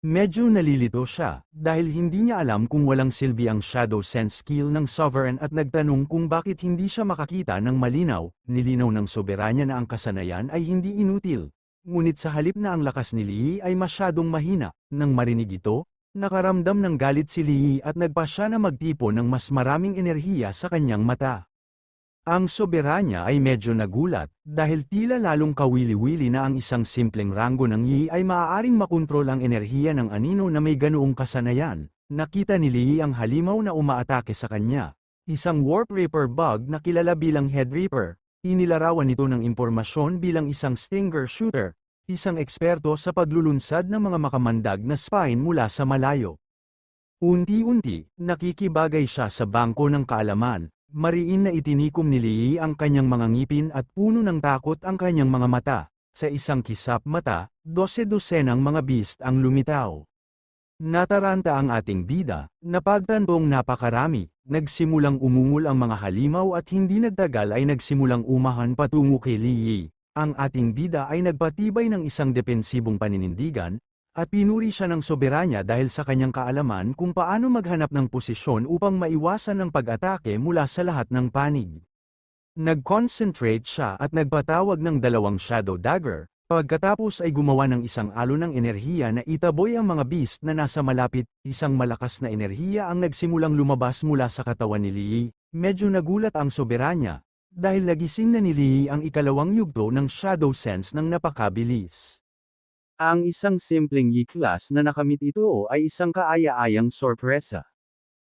Medyo nalilito siya, dahil hindi niya alam kung walang silbi ang Shadow Sense skill ng Sovereign at nagtanong kung bakit hindi siya makakita ng malinaw. Nilinaw ng soberanya na ang kasanayan ay hindi inutil. Ngunit sa halip na ang lakas ni Lee ay masyadong mahina, nang marinig ito, nakaramdam ng galit si Lee at nagpa siya na magtipon ng mas maraming enerhiya sa kanyang mata. Ang soberanya ay medyo nagulat, dahil tila lalong kawili-wili na ang isang simpleng ranggo ng Yi ay maaaring makontrol ang enerhiya ng anino na may ganoong kasanayan. Nakita ni Lee ang halimaw na umaatake sa kanya. Isang Warp Reaper bug na kilala bilang Head Reaper. Inilarawan ito ng impormasyon bilang isang Stinger Shooter, isang eksperto sa paglulunsad ng mga makamandag na spine mula sa malayo. Unti-unti, nakikibagay siya sa bangko ng kaalaman. Mariin na itinikom ni Lee ang kanyang mga ngipin at puno ng takot ang kanyang mga mata. Sa isang kisap mata, 12-dosenang mga beast ang lumitaw. Nataranta ang ating bida, napagtantong napakarami, nagsimulang umungol ang mga halimaw at hindi nagtagal ay nagsimulang umahan patungo kay Lee. Ang ating bida ay nagpatibay ng isang depensibong paninindigan, at pinuri siya ng soberanya dahil sa kanyang kaalaman kung paano maghanap ng posisyon upang maiwasan ang pag-atake mula sa lahat ng panig. Nag-concentrate siya at nagpatawag ng dalawang Shadow Dagger, pagkatapos ay gumawa ng isang alon ng enerhiya na itaboy ang mga beast na nasa malapit. Isang malakas na enerhiya ang nagsimulang lumabas mula sa katawan ni Lee. Medyo nagulat ang soberanya, dahil nagising na ni Lee ang ikalawang yugto ng Shadow Sense ng napakabilis. Ang isang simpleng Yi-class na nakamit ito ay isang kaaya-ayang sorpresa.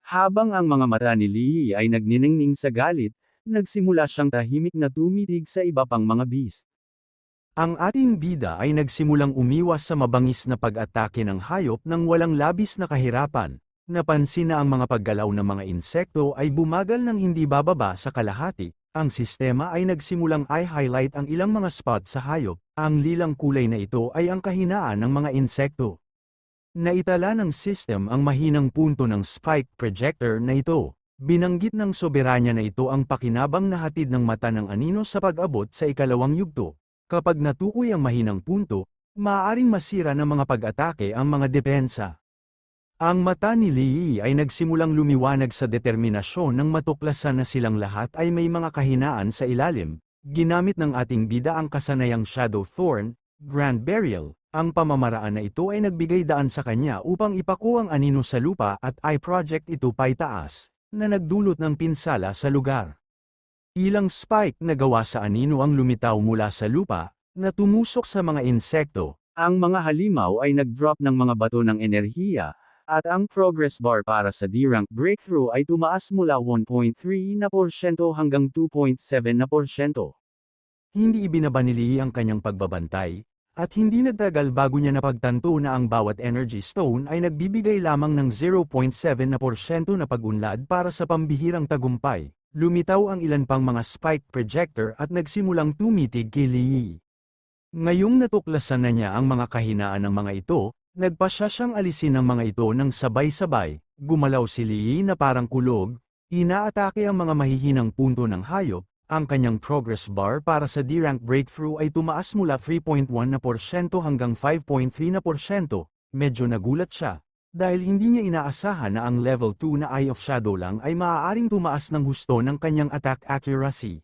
Habang ang mga mata ni Lee ay nagniningning sa galit, nagsimula siyang tahimik na tumitig sa iba pang mga beast. Ang ating bida ay nagsimulang umiwas sa mabangis na pag-atake ng hayop nang walang labis na kahirapan. Napansin na ang mga paggalaw ng mga insekto ay bumagal ng hindi bababa sa kalahati. Ang sistema ay nagsimulang i-highlight ang ilang mga spot sa hayop. Ang lilang kulay na ito ay ang kahinaan ng mga insekto. Naitala ng system ang mahinang punto ng spike projector na ito. Binanggit ng soberanya na ito ang pakinabang na hatid ng mata ng anino sa pag-abot sa ikalawang yugto. Kapag natukoy ang mahinang punto, maaaring masira ng mga pag-atake ang mga depensa. Ang mata ni Lee ay nagsimulang lumiwanag sa determinasyon nang matuklasan na silang lahat ay may mga kahinaan sa ilalim. Ginamit ng ating bida ang kasanayang Shadow Thorn, Grand Burial. Ang pamamaraan na ito ay nagbigay daan sa kanya upang ipako ang anino sa lupa at i-project ito paitaas, na nagdulot ng pinsala sa lugar. Ilang spike na gawa sa anino ang lumitaw mula sa lupa, na tumusok sa mga insekto. Ang mga halimaw ay nag-drop ng mga bato ng enerhiya, at ang progress bar para sa D-rank breakthrough ay tumaas mula 1.3% hanggang 2.7%. Hindi ibinabanili ang kanyang pagbabantay, at hindi nagtagal bago niya napagtanto na ang bawat energy stone ay nagbibigay lamang ng 0.7% na pag-unlad para sa pambihirang tagumpay. Lumitaw ang ilan pang mga spike projector at nagsimulang tumitig kay Lee. Ngayong natuklasan na niya ang mga kahinaan ng mga ito, nagpasya siyang alisin ang mga ito ng sabay-sabay. Gumalaw si Lee na parang kulog, inaatake ang mga mahihinang punto ng hayop. Ang kanyang progress bar para sa D-rank breakthrough ay tumaas mula 3.1% hanggang 5.3%. Medyo nagulat siya, dahil hindi niya inaasahan na ang level 2 na Eye of Shadow lang ay maaaring tumaas ng husto ng kanyang attack accuracy.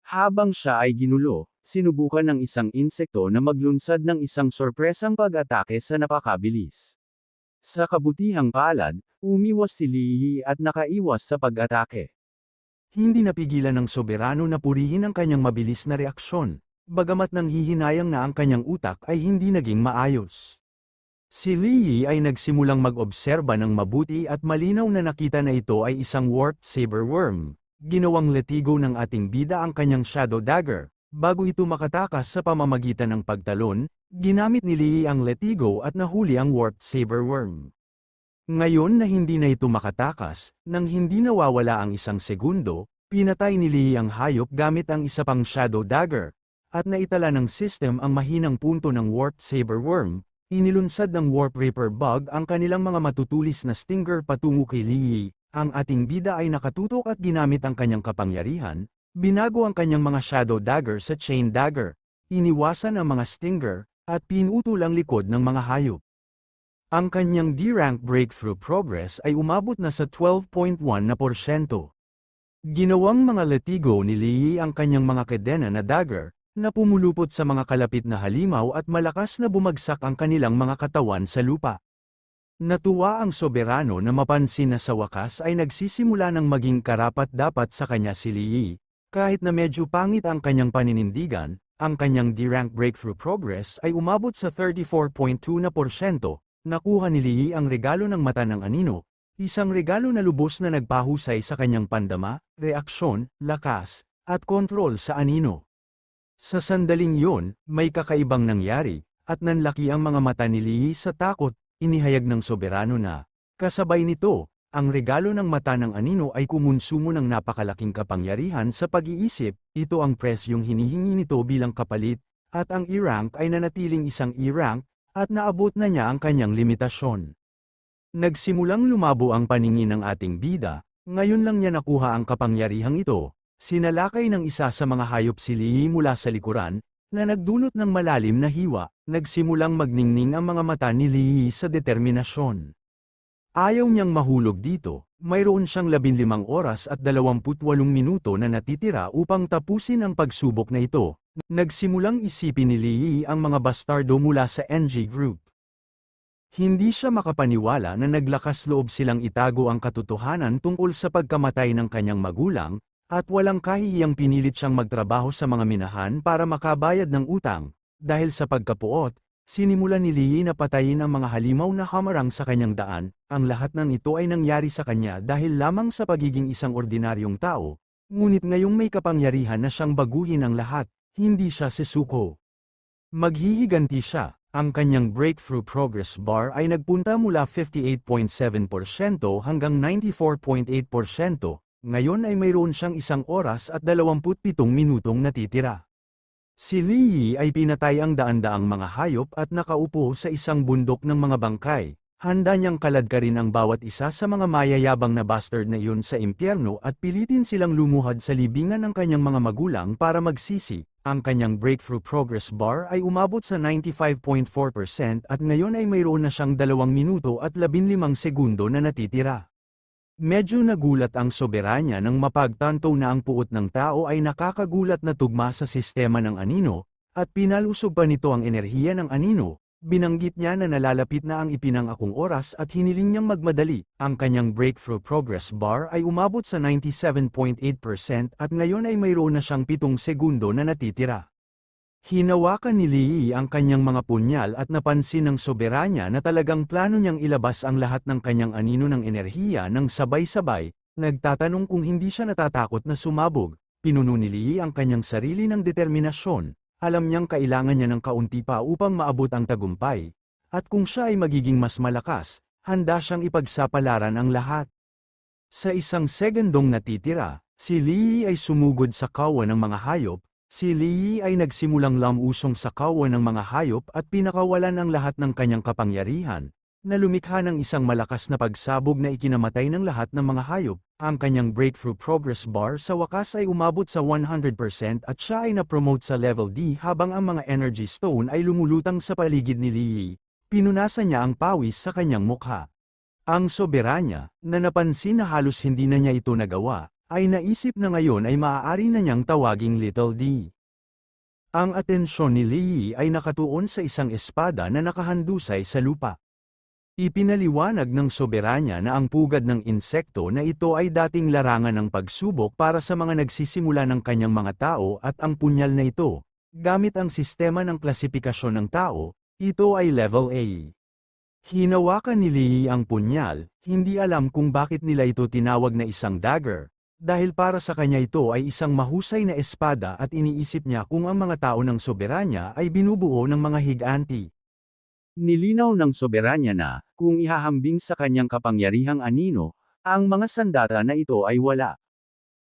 Habang siya ay ginulo, sinubukan ng isang insekto na maglunsad ng isang sorpresang pag-atake sa napakabilis. Sa kabutihang palad, umiwas si Lee at nakaiwas sa pag-atake. Hindi napigilan ng soberano na purihin ang kanyang mabilis na reaksyon, bagamat nanghihinayang na ang kanyang utak ay hindi naging maayos. Si Lee ay nagsimulang mag-obserba ng mabuti at malinaw na nakita na ito ay isang warped saber worm. Ginawang letigo ng ating bida ang kanyang Shadow Dagger. Bago ito makatakas sa pamamagitan ng pagtalon, ginamit ni Lee ang letigo at nahuli ang warped saber worm. Ngayon na hindi na ito makatakas, nang hindi nawawala ang isang segundo, pinatay ni Lee ang hayop gamit ang isa pang Shadow Dagger, at naitala ng system ang mahinang punto ng warped saber worm. Inilunsad ng Warp Reaper bug ang kanilang mga matutulis na stinger patungo kay Lee. Ang ating bida ay nakatutok at ginamit ang kanyang kapangyarihan, binago ang kanyang mga Shadow Dagger sa Chain Dagger, iniwasan ang mga stinger, at pinutol ang likod ng mga hayop. Ang kanyang D-rank breakthrough progress ay umabot na sa 12.1%. Ginawang mga letigo ni Lee ang kanyang mga kadena na dagger, na pumulupot sa mga kalapit na halimaw at malakas na bumagsak ang kanilang mga katawan sa lupa. Natuwa ang soberano na mapansin na sa wakas ay nagsisimula ng maging karapat-dapat sa kanya si Lee. Kahit na medyo pangit ang kanyang paninindigan, ang kanyang D-rank breakthrough progress ay umabot sa 34.2%. Nakuha ni Lee ang regalo ng mata ng anino, isang regalo na lubos na nagpahusay sa kanyang pandama, reaksyon, lakas, at kontrol sa anino. Sa sandaling yun, may kakaibang nangyari, at nanlaki ang mga mata ni Lee sa takot, inihayag ng soberano na, kasabay nito, ang regalo ng mata ng anino ay kumonsumo ng napakalaking kapangyarihan sa pag-iisip, ito ang presyong hinihingi nito bilang kapalit, at ang E-rank ay nanatiling isang E-rank, at naabot na niya ang kanyang limitasyon. Nagsimulang lumabo ang paningin ng ating bida, ngayon lang niya nakuha ang kapangyarihang ito, sinalakay ng isa sa mga hayop si Lee mula sa likuran, na nagdulot ng malalim na hiwa, nagsimulang magningning ang mga mata ni Lee sa determinasyon. Ayaw niyang mahulog dito, mayroon siyang 15 oras at 28 minuto na natitira upang tapusin ang pagsubok na ito. Nagsimulang isipin ni Lee ang mga bastardo mula sa NG Group. Hindi siya makapaniwala na naglakas loob silang itago ang katotohanan tungkol sa pagkamatay ng kanyang magulang, at walang kahihiyang pinilit siyang magtrabaho sa mga minahan para makabayad ng utang. Dahil sa pagkapuot, sinimulan ni Lee na patayin ang mga halimaw na hamarang sa kanyang daan, ang lahat ng ito ay nangyari sa kanya dahil lamang sa pagiging isang ordinaryong tao, ngunit ngayong may kapangyarihan na siyang baguhin ang lahat, hindi siya sisuko. Maghihiganti siya, ang kanyang breakthrough progress bar ay nagpunta mula 58.7% hanggang 94.8%, ngayon ay mayroon siyang 1 oras at 27 minutong natitira. Si Lee ay pinatay ang daan-daang mga hayop at nakaupo sa isang bundok ng mga bangkay, handa niyang kaladkarin ang bawat isa sa mga mayayabang na bastard na iyon sa impyerno at pilitin silang lumuhad sa libingan ng kanyang mga magulang para magsisi. Ang kanyang breakthrough progress bar ay umabot sa 95.4% at ngayon ay mayroon na siyang 2 minuto at 15 segundo na natitira. Medyo nagulat ang soberanya nang mapagtanto na ang puot ng tao ay nakakagulat na tugma sa sistema ng anino, at pinalusog pa nito ang enerhiya ng anino. Binanggit niya na nalalapit na ang ipinangakong oras at hiniling niyang magmadali. Ang kanyang breakthrough progress bar ay umabot sa 97.8% at ngayon ay mayroon na siyang 7 segundo na natitira. Hinawakan ni Lee ang kanyang mga punyal at napansin ng soberanya na talagang plano niyang ilabas ang lahat ng kanyang anino ng enerhiya ng sabay-sabay, nagtatanong kung hindi siya natatakot na sumabog. Pinuno ni Lee ang kanyang sarili ng determinasyon. Alam niyang kailangan niya ng kaunti pa upang maabot ang tagumpay, at kung siya ay magiging mas malakas, handa siyang ipagsapalaran ang lahat. Sa 1 segundong natitira, si Lee ay sumugod sa kawan ng mga hayop, si Lee ay nagsimulang lamusong sa kawan ng mga hayop at pinakawalan ang lahat ng kanyang kapangyarihan, na lumikha ng isang malakas na pagsabog na ikinamatay ng lahat ng mga hayop. Ang kanyang breakthrough progress bar sa wakas ay umabot sa 100% at siya ay na-promote sa level D habang ang mga energy stone ay lumulutang sa paligid ni Lee. Pinunasan niya ang pawis sa kanyang mukha. Ang soberanya, na napansin na halos hindi na niya ito nagawa, ay naisip na ngayon ay maaari na niyang tawaging Little D. Ang atensyon ni Lee ay nakatuon sa isang espada na nakahandusay sa lupa. Ipinaliwanag ng soberanya na ang pugad ng insekto na ito ay dating larangan ng pagsubok para sa mga nagsisimula ng kanyang mga tao at ang punyal na ito, gamit ang sistema ng klasifikasyon ng tao, ito ay level A. Hinawakan ni Lee ang punyal, hindi alam kung bakit nila ito tinawag na isang dagger, dahil para sa kanya ito ay isang mahusay na espada at iniisip niya kung ang mga tao ng soberanya ay binubuo ng mga higanti. Nilinaw ng soberanya na, kung ihahambing sa kanyang kapangyarihang anino, ang mga sandata na ito ay wala.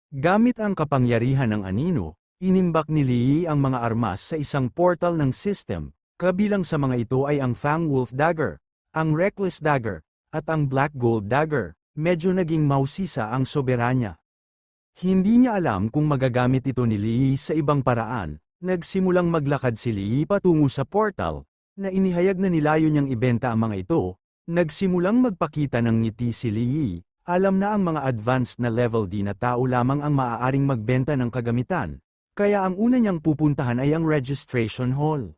Gamit ang kapangyarihan ng anino, inimbak ni Lee ang mga armas sa isang portal ng system, kabilang sa mga ito ay ang Fang Wolf Dagger, ang Reckless Dagger, at ang Black Gold Dagger. Medyo naging mausisa ang soberanya. Hindi niya alam kung magagamit ito ni Lee sa ibang paraan. Nagsimulang maglakad si Lee patungo sa portal, na inihayag na nilayo niyang ibenta ang mga ito. Nagsimulang magpakita ng ngiti si Lee, alam na ang mga advanced na level D na tao lamang ang maaaring magbenta ng kagamitan, kaya ang una niyang pupuntahan ay ang registration hall.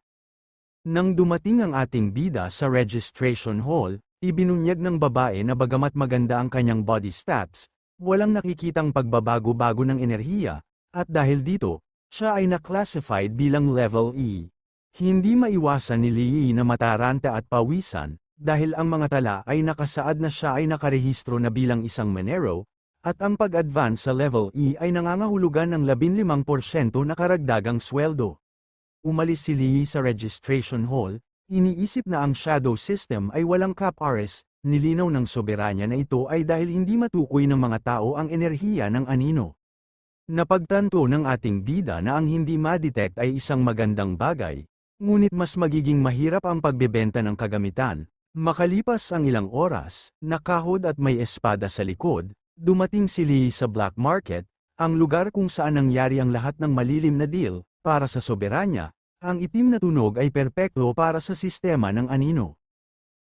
Nang dumating ang ating bida sa registration hall, ibinunyag ng babae na bagamat maganda ang kanyang body stats, walang nakikitang pagbabago-bago ng enerhiya, At dahil dito, siya ay na-classified bilang level E. Hindi maiwasan ni Lee na mataranta at pawisan, dahil ang mga tala ay nakasaad na siya ay nakarehistro na bilang isang Monero, at ang pag-advance sa level E ay nangangahulugan ng 15% na karagdagang sweldo. Umalis si Lee sa registration hall, iniisip na ang shadow system ay walang cap-RS, nilinaw ng soberanya na ito ay dahil hindi matukoy ng mga tao ang enerhiya ng anino. Napagtanto ng ating bida na ang hindi ma-detect ay isang magandang bagay, ngunit mas magiging mahirap ang pagbebenta ng kagamitan. Makalipas ang ilang oras, nakahod at may espada sa likod, dumating si Lee sa black market, ang lugar kung saan nangyari ang lahat ng malilim na deal. Para sa soberanya, ang itim na tunog ay perpekto para sa sistema ng anino.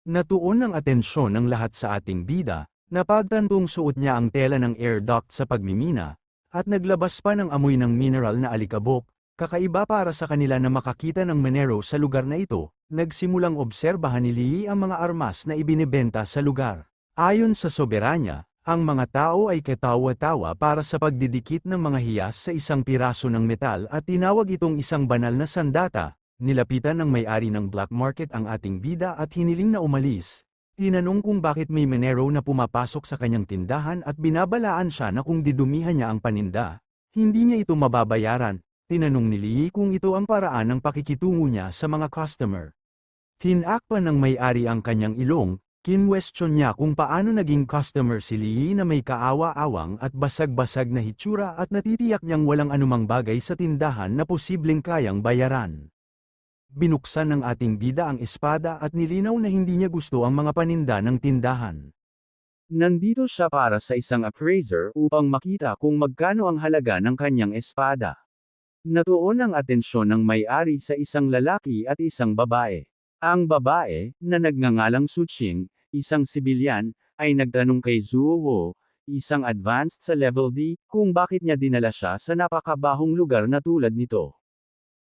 Natuon ang atensyon ng lahat sa ating bida, napagtantong suot niya ang tela ng air duct sa pagmimina, at naglabas pa ng amoy ng mineral na alikabok, kakaiba para sa kanila na makakita ng Monero sa lugar na ito. Nagsimulang obserbahan ni Lee ang mga armas na ibinebenta sa lugar. Ayon sa soberanya, ang mga tao ay katawa-tawa para sa pagdidikit ng mga hiyas sa isang piraso ng metal at tinawag itong isang banal na sandata. Nilapitan ng may-ari ng black market ang ating bida at hiniling na umalis. Tinanong kung bakit may Monero na pumapasok sa kanyang tindahan at binabalaan siya na kung didumihan niya ang paninda, hindi niya ito mababayaran. Tinanong ni Lee kung ito ang paraan ng pakikitungo niya sa mga customer. Tinakpan ng may-ari ang kanyang ilong, kinwestiyon niya kung paano naging customer si Lee na may kaawa-awang at basag-basag na hitsura at natitiyak niyang walang anumang bagay sa tindahan na posibleng kayang bayaran. Binuksan ng ating bida ang espada at nilinaw na hindi niya gusto ang mga paninda ng tindahan. Nandito siya para sa isang appraiser upang makita kung magkano ang halaga ng kanyang espada. Natuon ang atensyon ng may-ari sa isang lalaki at isang babae. Ang babae, na nagngangalang Suching, isang sibilyan, ay nagtanong kay Zuo Wo, isang advanced sa level D, kung bakit niya dinala siya sa napakabahong lugar na tulad nito.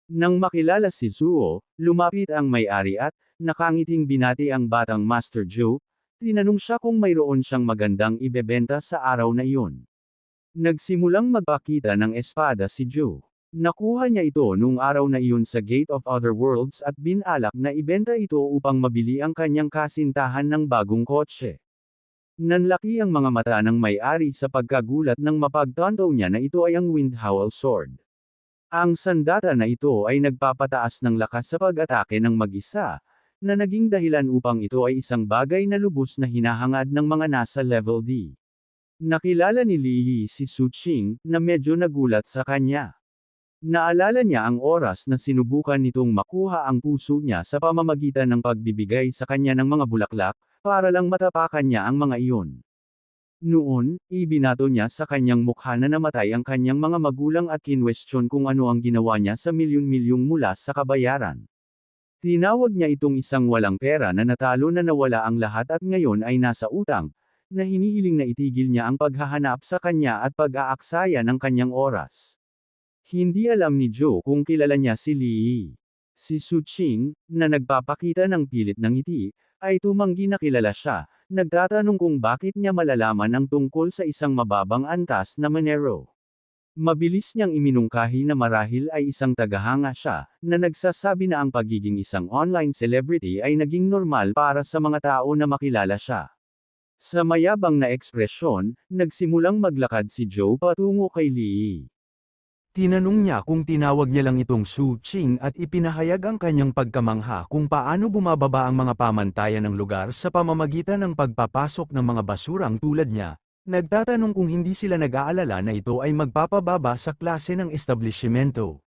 Nang makilala si Zuo, lumapit ang may-ari at, nakangiting binati ang batang Master Joe, tinanong siya kung mayroon siyang magandang ibebenta sa araw na iyon. Nagsimulang magpakita ng espada si Joe. Nakuha niya ito noong araw na iyon sa Gate of Other Worlds at binalak na ibenta ito upang mabili ang kanyang kasintahan ng bagong kotse. Nanlaki ang mga mata ng may-ari sa pagkagulat nang mapagtanto niya na ito ay ang Windhowl Sword. Ang sandata na ito ay nagpapataas ng lakas sa pag-atake ng mag-isa, na naging dahilan upang ito ay isang bagay na lubos na hinahangad ng mga nasa level D. Nakilala ni Lee si Suching, na medyo nagulat sa kanya. Naalala niya ang oras na sinubukan nitong makuha ang puso niya sa pamamagitan ng pagbibigay sa kanya ng mga bulaklak, para lang matapakan niya ang mga iyon. Noon, ibinato niya sa kanyang mukha na namatay ang kanyang mga magulang at kinwestiyon kung ano ang ginawa niya sa milyon-milyong mula sa kabayaran. Tinawag niya itong isang walang pera na natalo na nawala ang lahat at ngayon ay nasa utang, na hinihiling na itigil niya ang paghahanap sa kanya at pag-aaksaya ng kanyang oras. Hindi alam ni Joe kung kilala niya si Lee. Si Suching, na nagpapakita ng pilit ng ngiti, ay tumanggi na kilala siya. Nagtatanong kung bakit niya malalaman ang tungkol sa isang mababang antas na Monero. Mabilis niyang iminungkahi na marahil ay isang tagahanga siya, na nagsasabi na ang pagiging isang online celebrity ay naging normal para sa mga tao na makilala siya. Sa mayabang na ekspresyon, nagsimulang maglakad si Joe patungo kay Lee. Tinanong niya kung tinawag niya lang itong Suching at ipinahayag ang kanyang pagkamangha kung paano bumababa ang mga pamantayan ng lugar sa pamamagitan ng pagpapasok ng mga basurang tulad niya. Nagtatanong kung hindi sila nag-aalala na ito ay magpapababa sa klase ng establishmento.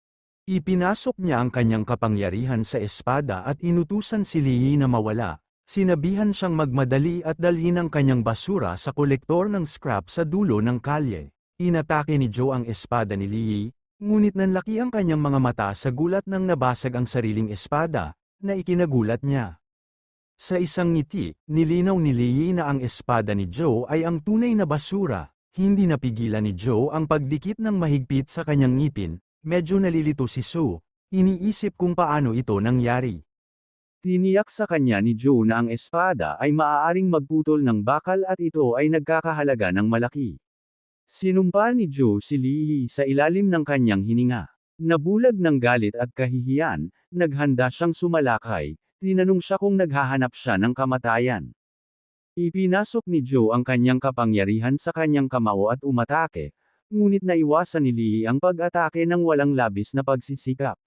Ipinasok niya ang kanyang kapangyarihan sa espada at inutusan si Lee na mawala. Sinabihan siyang magmadali at dalhin ang kanyang basura sa kolektor ng scrap sa dulo ng kalye. Inatake ni Joe ang espada ni Lee, ngunit nanlaki ang kanyang mga mata sa gulat nang nabasag ang sariling espada, na ikinagulat niya. Sa isang ngiti, nilinaw ni Lee na ang espada ni Joe ay ang tunay na basura. Hindi napigilan ni Joe ang pagdikit ng mahigpit sa kanyang ngipin, medyo nalilito si Sue, iniisip kung paano ito nangyari. Tiniyak sa kanya ni Joe na ang espada ay maaaring magputol ng bakal at ito ay nagkakahalaga ng malaki. Sinumpa ni Joe si Lee sa ilalim ng kanyang hininga. Nabulag ng galit at kahihiyan, naghanda siyang sumalakay, tinanong siya kung naghahanap siya ng kamatayan. Ipinasok ni Joe ang kanyang kapangyarihan sa kanyang kamao at umatake, ngunit naiwasan ni Lee ang pag-atake ng walang labis na pagsisikap.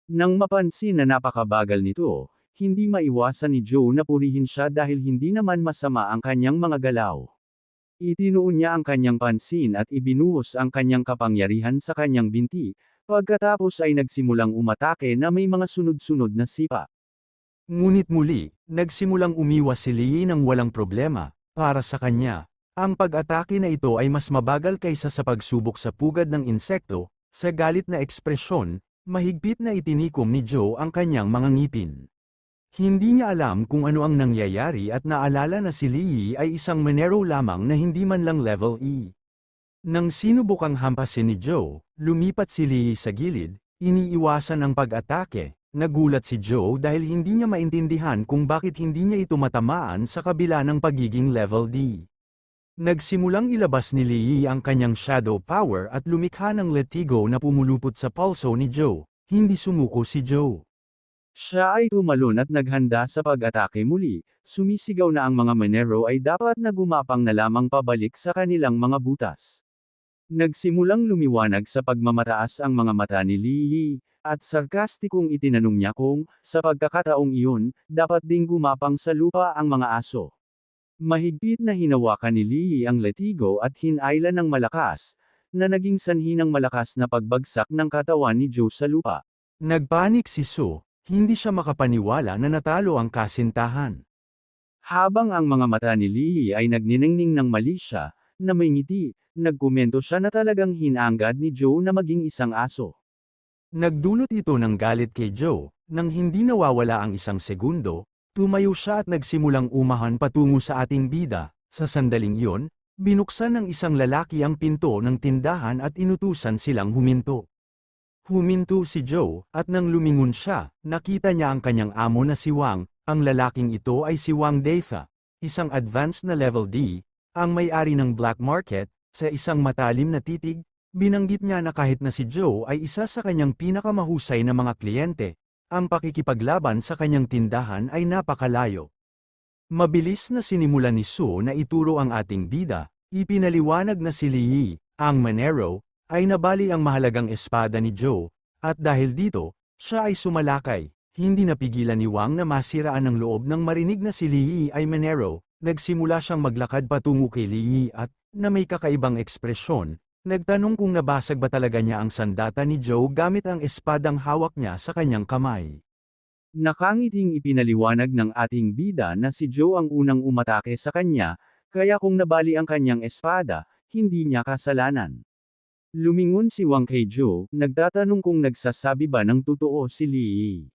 Nang mapansin na napakabagal nito, hindi maiwasan ni Joe na purihin siya dahil hindi naman masama ang kanyang mga galaw. Itinuon niya ang kanyang pansin at ibinuhos ang kanyang kapangyarihan sa kanyang binti, pagkatapos ay nagsimulang umatake na may mga sunod-sunod na sipa. Ngunit muli, nagsimulang umiwas si Lee ng walang problema. Para sa kanya, ang pag-atake na ito ay mas mabagal kaysa sa pagsubok sa pugad ng insekto. Sa galit na ekspresyon, mahigpit na itinikom ni Joe ang kanyang mga ngipin. Hindi niya alam kung ano ang nangyayari at naalala na si Lee ay isang Monero lamang na hindi man lang level E. Nang sinubukang hampasin ni Joe, lumipat si Lee sa gilid, iniiwasan ang pag-atake. Nagulat si Joe dahil hindi niya maintindihan kung bakit hindi niya ito matamaan sa kabila ng pagiging level D. Nagsimulang ilabas ni Lee ang kanyang shadow power at lumikha ng letigo na pumulupot sa pulso ni Joe. Hindi sumuko si Joe. Siya ay tumalon at naghanda sa pag-atake muli, sumisigaw na ang mga Monero ay dapat na gumapang na lamang pabalik sa kanilang mga butas. Nagsimulang lumiwanag sa pagmamataas ang mga mata ni Lee, at sarkastikong itinanong niya kung, sa pagkakataong iyon, dapat ding gumapang sa lupa ang mga aso. Mahigpit na hinawakan ni Lee ang letigo at hinailan ng malakas, na naging sanhi ng malakas na pagbagsak ng katawan ni Joe sa lupa. Nagpanik si Sue, hindi siya makapaniwala na natalo ang kasintahan. Habang ang mga mata ni Lee ay nagniningning ng mali siya, na may ngiti, nagkomento siya na talagang hinangad ni Joe na maging isang aso. Nagdulot ito ng galit kay Joe, nang hindi nawawala ang isang segundo, tumayo siya at nagsimulang umahan patungo sa ating bida. Sa sandaling iyon, binuksan ng isang lalaki ang pinto ng tindahan at inutusan silang huminto. Huminto si Joe, at nang lumingon siya, nakita niya ang kanyang amo na si Wang. Ang lalaking ito ay si Wang Deifa, isang advanced na level D, ang may-ari ng black market. Sa isang matalim na titig, binanggit niya na kahit na si Joe ay isa sa kanyang pinakamahusay na mga kliyente, ang pakikipaglaban sa kanyang tindahan ay napakalayo. Mabilis na sinimulan ni Sue na ituro ang ating bida, ipinaliwanag na si Lee, ang Monero, ay nabali ang mahalagang espada ni Joe, at dahil dito, siya ay sumalakay. Hindi napigilan ni Wang na masiraan ng loob nang marinig na si Lee ay Monero. Nagsimula siyang maglakad patungo kay Lee at, na may kakaibang ekspresyon, nagtanong kung nabasag ba talaga niya ang sandata ni Joe gamit ang espadang hawak niya sa kanyang kamay. Nakangiting ipinaliwanag ng ating bida na si Joe ang unang umatake sa kanya, kaya kung nabali ang kanyang espada, hindi niya kasalanan. Lumingon si Wang kay Joe, nagtatanong kung nagsasabi ba ng totoo si Lee.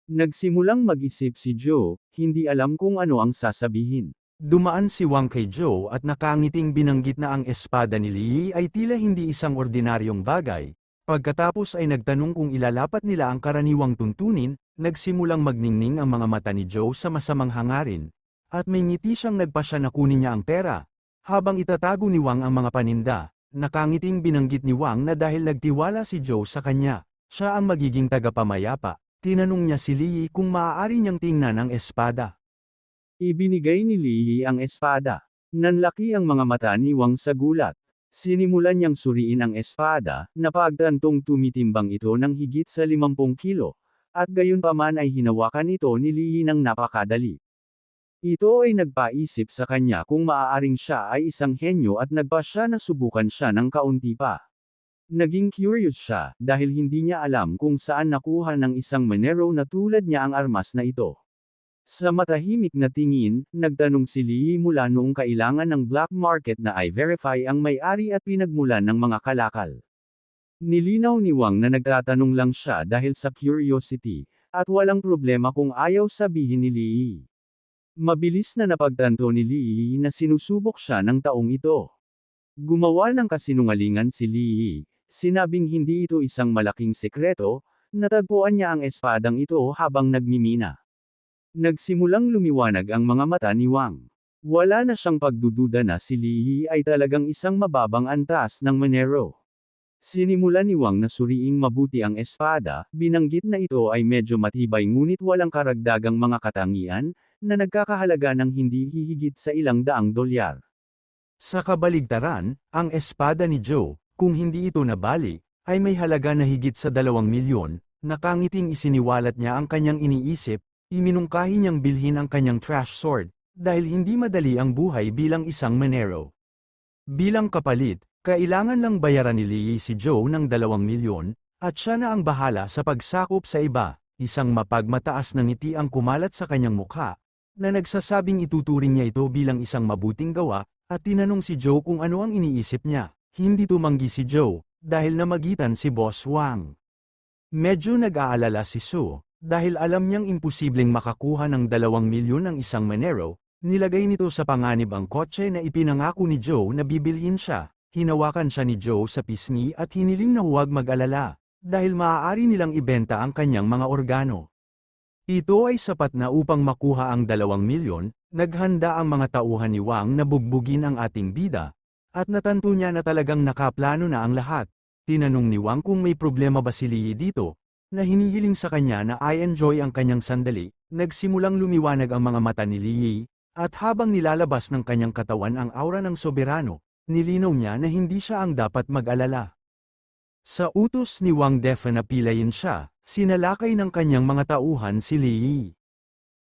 Nagsimulang mag-isip si Joe, hindi alam kung ano ang sasabihin. Dumaan si Wang kay Joe at nakangiting binanggit na ang espada ni Lee ay tila hindi isang ordinaryong bagay. Pagkatapos ay nagtanong kung ilalapat nila ang karaniwang tuntunin, nagsimulang magningning ang mga mata ni Joe sa masamang hangarin. At may ngiti siyang nagpasya na kunin niya ang pera. Habang itatago ni Wang ang mga paninda, nakangiting binanggit ni Wang na dahil nagtiwala si Joe sa kanya, siya ang magiging tagapamayapa. Tinanong niya si Lee kung maaari niyang tingnan ang espada. Ibinigay ni Lee ang espada. Nanlaki ang mga mata ni Wang sa gulat. Sinimulan niyang suriin ang espada, napagtantong tumitimbang ito ng higit sa 50 kilo, at gayunpaman ay hinawakan ito ni Lee ng napakadali. Ito ay nagpaisip sa kanya kung maaaring siya ay isang henyo at nagpasya na subukan siya ng kaunti pa. Naging curious siya, dahil hindi niya alam kung saan nakuha ng isang Monero na tulad niya ang armas na ito. Sa matahimik na tingin, nagtanong si Lee mula noong kailangan ng black market na i-verify ang may-ari at pinagmulan ng mga kalakal. Nilinaw ni Wang na nagtatanong lang siya dahil sa curiosity, at walang problema kung ayaw sabihin ni Lee. Mabilis na napagtanto ni Lee na sinusubok siya ng taong ito. Gumawa ng kasinungalingan si Lee. Sinabing hindi ito isang malaking sekreto, natagpuan niya ang espadang ito habang nagmimina. Nagsimulang lumiwanag ang mga mata ni Wang. Wala na siyang pagdududa na si Lee ay talagang isang mababang antas ng Monero. Sinimulan ni Wang na suriing mabuti ang espada, binanggit na ito ay medyo matibay ngunit walang karagdagang mga katangian, na nagkakahalaga ng hindi hihigit sa ilang daang dolyar. Sa kabaligtaran, ang espada ni Joe, kung hindi ito nabali, ay may halaga na higit sa 2 milyon, nakangiting isiniwalat niya ang kanyang iniisip, iminungkahi niyang bilhin ang kanyang trash sword, dahil hindi madali ang buhay bilang isang Monero. Bilang kapalit, kailangan lang bayaran ni Lee si Joe ng 2 milyon, at siya na ang bahala sa pagsakop sa iba, isang mapagmataas na ngiti ang kumalat sa kanyang mukha, na nagsasabing ituturing niya ito bilang isang mabuting gawa, at tinanong si Joe kung ano ang iniisip niya. Hindi tumanggi si Joe, dahil namagitan si Boss Wang. Medyo nag-aalala si Sue, dahil alam niyang imposibleng makakuha ng 2 milyon ng isang Monero, nilagay nito sa panganib ang kotse na ipinangako ni Joe na bibilhin siya. Hinawakan siya ni Joe sa pisngi at hiniling na huwag mag-alala, dahil maaari nilang ibenta ang kanyang mga organo. Ito ay sapat na upang makuha ang 2 milyon, naghanda ang mga tauhan ni Wang na bugbugin ang ating bida, at natanto niya na talagang nakaplano na ang lahat. Tinanong ni Wang kung may problema ba si Lee dito, na hinihiling sa kanya na i-enjoy ang kanyang sandali, nagsimulang lumiwanag ang mga mata ni Lee, at habang nilalabas ng kanyang katawan ang aura ng soberano, nilinaw niya na hindi siya ang dapat mag-alala. Sa utos ni Wang Defa na pilayin siya, sinalakay ng kanyang mga tauhan si Lee.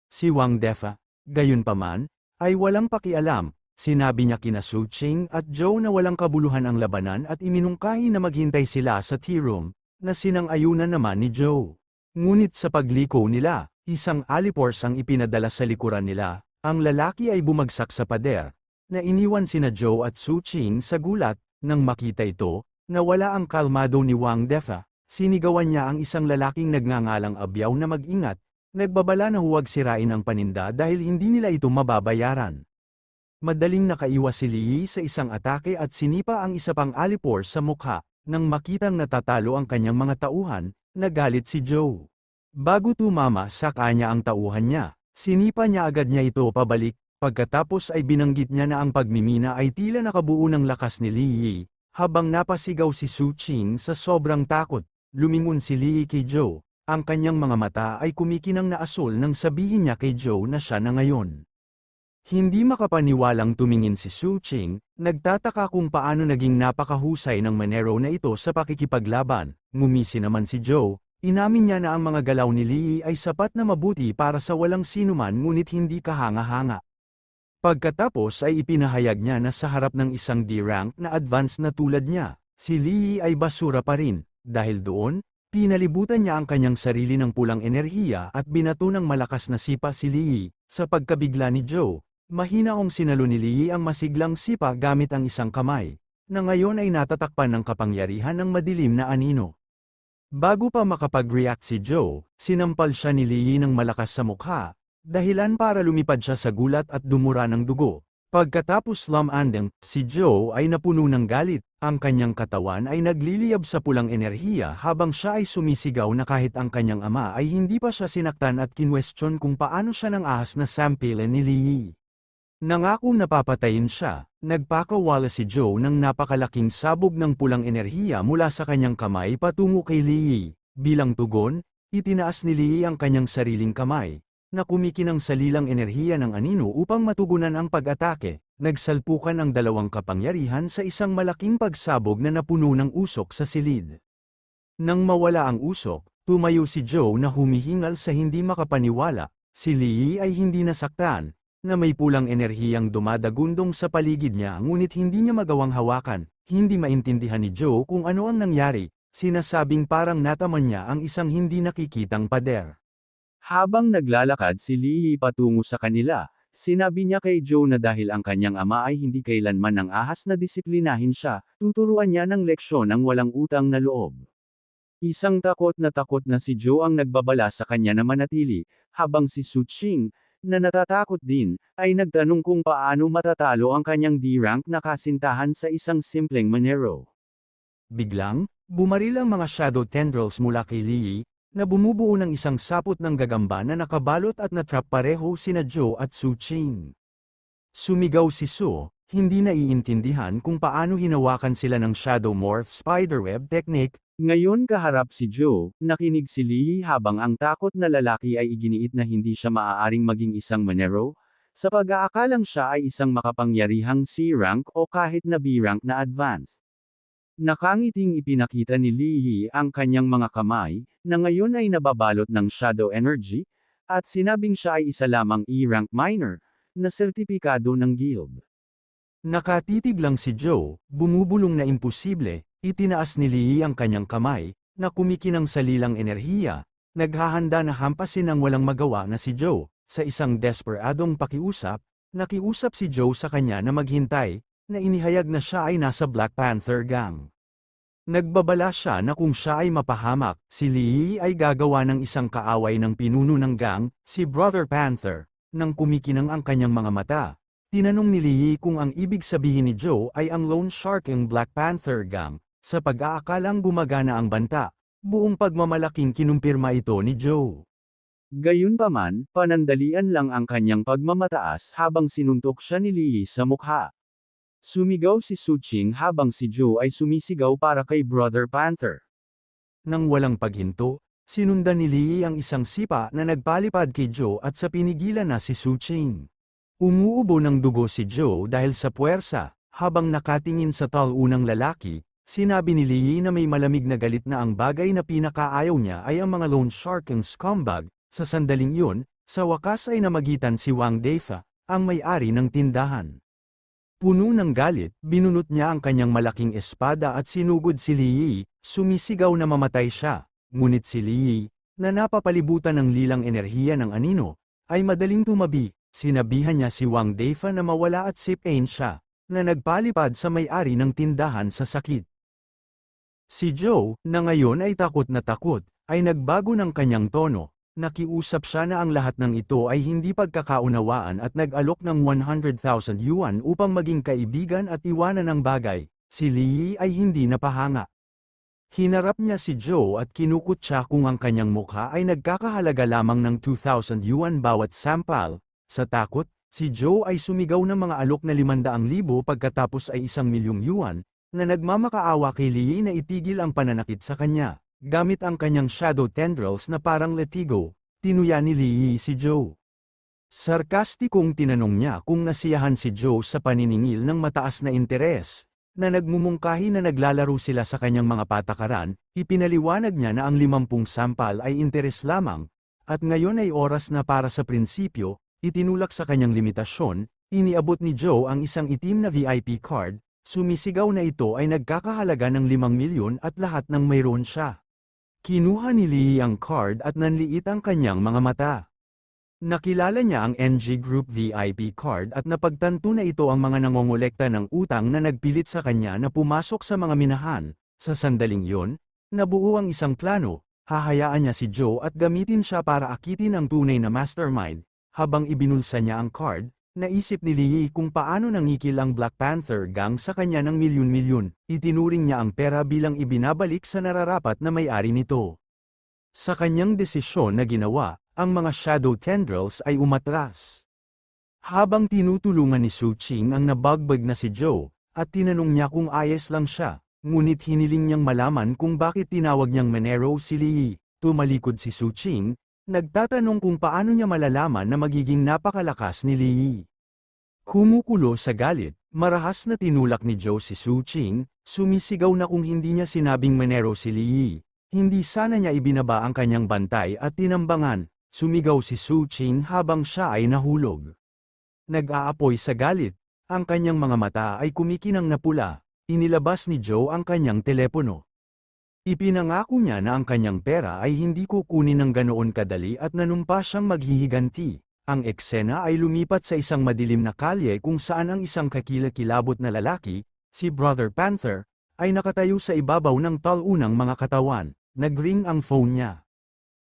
Si Wang Defa, gayunpaman, ay walang pakialam, sinabi niya kina Su Ching at Joe na walang kabuluhan ang labanan at iminungkahi na maghintay sila sa tea room, na sinang-ayunan naman ni Joe. Ngunit sa pagliko nila, isang alipors ang ipinadala sa likuran nila, ang lalaki ay bumagsak sa pader, na iniwan sina Joe at Su Ching sa gulat. Nang makita ito, na wala ang kalmado ni Wang Defa, sinigawan niya ang isang lalaking nagngangalang Abyaw na mag-ingat, nagbabala na huwag sirain ang paninda dahil hindi nila ito mababayaran. Madaling nakaiwas si Lee sa isang atake at sinipa ang isa pang alipor sa mukha, nang makitang natatalo ang kanyang mga tauhan, nagalit si Joe. Bago tumama sa kanya ang tauhan niya, sinipa niya agad niya ito pabalik. Pagkatapos ay binanggit niya na ang pagmimina ay tila nakabuo ng lakas ni Lee, habang napasigaw si Su Ching sa sobrang takot, lumingon si Lee kay Joe, ang kanyang mga mata ay kumikinang na asul nang sabihin niya kay Joe na siya na ngayon. Hindi makapaniwalang tumingin si Su Ching, nagtataka kung paano naging napakahusay ng Monero na ito sa pakikipaglaban, ngumisi naman si Joe, inamin niya na ang mga galaw ni Lee ay sapat na mabuti para sa walang sinuman ngunit hindi kahanga-hanga. Pagkatapos ay ipinahayag niya na sa harap ng isang D-rank na advance na tulad niya, si Lee ay basura pa rin, dahil doon, pinalibutan niya ang kanyang sarili ng pulang enerhiya at binato ng malakas na sipa si Lee. Sa pagkabigla ni Joe, mahinaong sinalo ni Lee ang masiglang sipa gamit ang isang kamay, na ngayon ay natatakpan ng kapangyarihan ng madilim na anino. Bago pa makapag-react si Joe, sinampal siya ni Lee ng malakas sa mukha, dahilan para lumipad siya sa gulat at dumura ng dugo. Pagkatapos lamandang, si Joe ay napuno ng galit, ang kanyang katawan ay nagliliyab sa pulang enerhiya habang siya ay sumisigaw na kahit ang kanyang ama ay hindi pa siya sinaktan at kinwestiyon kung paano siya nang ahas na sampilan ni Lee. Nangakong napapatayin siya, nagpakawala si Joe ng napakalaking sabog ng pulang enerhiya mula sa kanyang kamay patungo kay Lee. Bilang tugon, itinaas ni Lee ang kanyang sariling kamay, na kumikinang salilang enerhiya ng anino upang matugunan ang pag-atake, nagsalpukan ang dalawang kapangyarihan sa isang malaking pagsabog na napuno ng usok sa silid. Nang mawala ang usok, tumayo si Joe na humihingal sa hindi makapaniwala, si Lee ay hindi nasaktan, na may pulang enerhiyang dumadagundong sa paligid niya ngunit hindi niya magawang hawakan, hindi maintindihan ni Joe kung ano ang nangyari, sinasabing parang nataman niya ang isang hindi nakikitang pader. Habang naglalakad si Lee patungo sa kanila, sinabi niya kay Joe na dahil ang kanyang ama ay hindi kailanman nang ahas na disiplinahin siya, tuturuan niya ng leksyon ang walang utang na loob. Isang takot na si Joe ang nagbabala sa kanya na manatili, habang si Su Ching, na natatakot din, ay nagtanong kung paano matatalo ang kanyang D-rank na kasintahan sa isang simpleng Monero. Biglang, bumaril ang mga shadow tendrils mula kay Lee, na bumubuo ng isang sapot ng gagamba na nakabalot at natrap pareho sina Joe at Su Ching. Sumigaw si Sue, hindi naiintindihan kung paano hinawakan sila ng Shadow Morph Spiderweb technique. Ngayon kaharap si Joe, nakinig si Lee habang ang takot na lalaki ay iginiit na hindi siya maaaring maging isang Monero, sa pag-aakalang siya ay isang makapangyarihang C-rank o kahit na B-rank na advanced. Nakangiting ipinakita ni Lee ang kanyang mga kamay, na ngayon ay nababalot ng shadow energy, at sinabing siya ay isa lamang E-rank minor, na sertipikado ng guild. Nakatitig lang si Joe, bumubulong na imposible, itinaas ni Lee ang kanyang kamay, na kumikinang salilang enerhiya, naghahanda na hampasin ang walang magawa na si Joe. Sa isang desperadong pakiusap, nakiusap si Joe sa kanya na maghintay, na inihayag na siya ay nasa Black Panther gang. Nagbabala siya na kung siya ay mapahamak, si Lee ay gagawa ng isang kaaway ng pinuno ng gang, si Brother Panther. Nang kumikinang ang kanyang mga mata, tinanong ni Lee kung ang ibig sabihin ni Joe ay ang Lone Shark ng Black Panther gang, sa pag-aakalang gumagana ang banta, buong pagmamalaking kinumpirma ito ni Joe. Gayunpaman, panandalian lang ang kanyang pagmamataas habang sinuntok siya ni Lee sa mukha. Sumigaw si Suching habang si Joe ay sumisigaw para kay Brother Panther. Nang walang paghinto, sinundan ni Lee ang isang sipa na nagpalipad kay Joe at sa pinigilan na si Suching. Umuubo ng dugo si Joe dahil sa puwersa, habang nakatingin sa talunang lalaki, sinabi ni Lee na may malamig na galit na ang bagay na pinakaayaw niya ay ang mga Lone Shark ng scumbag. Sa sandaling yun, sa wakas ay namagitan si Wang Deifa, ang may-ari ng tindahan. Puno ng galit, binunot niya ang kanyang malaking espada at sinugod si Lee, sumisigaw na mamatay siya. Ngunit si Lee, na napapalibutan ng lilang enerhiya ng anino, ay madaling tumabi. Sinabihan niya si Wang Deifa na mawala at sipain siya, na nagpalipad sa may-ari ng tindahan sa sakit. Si Joe, na ngayon ay takot, ay nagbago ng kanyang tono. Nakiusap siya na ang lahat ng ito ay hindi pagkakaunawaan at nag-alok ng 100,000 yuan upang maging kaibigan at iwanan ang bagay. Si Lee ay hindi napahanga. Hinarap niya si Joe at kinukutsa kung ang kanyang mukha ay nagkakahalaga lamang ng 2,000 yuan bawat sampal. Sa takot, si Joe ay sumigaw ng mga alok na 500,000 pagkatapos ay 1,000,000 yuan, na nagmamakaawa kay Lee na itigil ang pananakit sa kanya. Gamit ang kanyang shadow tendrils na parang latigo, tinuya ni Lee si Joe. Sarkastikong tinanong niya kung nasiyahan si Joe sa paniningil ng mataas na interes, na nagmumungkahi na naglalaro sila sa kanyang mga patakaran, ipinaliwanag niya na ang 50 sampal ay interes lamang, at ngayon ay oras na para sa prinsipyo, itinulak sa kanyang limitasyon, iniabot ni Joe ang isang itim na VIP card, sumisigaw na ito ay nagkakahalaga ng 5,000,000 at lahat ng mayroon siya. Kinuha ni Lee ang card at nanliit ang kanyang mga mata. Nakilala niya ang NG Group VIP card at napagtanto na ito ang mga nangongolekta ng utang na nagpilit sa kanya na pumasok sa mga minahan. Sa sandaling yun, nabuo ang isang plano, hahayaan niya si Joe at gamitin siya para akitin ang tunay na mastermind. Habang ibinulsa niya ang card, naisip ni Lee kung paano nangikil ang Black Panther gang sa kanya ng milyon-milyon. Itinuring niya ang pera bilang ibinabalik sa nararapat na may-ari nito. Sa kanyang desisyon na ginawa, ang mga shadow tendrils ay umatras. Habang tinutulungan ni Suching ang nabagbag na si Joe, at tinanong niya kung ayos lang siya, ngunit hiniling niyang malaman kung bakit tinawag niyang Monero si Lee. Tumalikod si Suching, nagtatanong kung paano niya malalaman na magiging napakalakas ni Lee. Kumukulo sa galit, marahas na tinulak ni Joe si Suching, sumisigaw na kung hindi niya sinabing Monero si Lee, hindi sana niya ibinaba ang kanyang bantay at tinambangan. Sumigaw si Suching habang siya ay nahulog. Nag-aapoy sa galit, ang kanyang mga mata ay kumikinang na pula, inilabas ni Joe ang kanyang telepono. Ipinangako niya na ang kanyang pera ay hindi kukunin ng ganoon kadali at nanumpa siyang maghihiganti. Ang eksena ay lumipat sa isang madilim na kalye kung saan ang isang kakilakilabot na lalaki, si Brother Panther, ay nakatayo sa ibabaw ng talunang mga katawan. Nag-ring ang phone niya.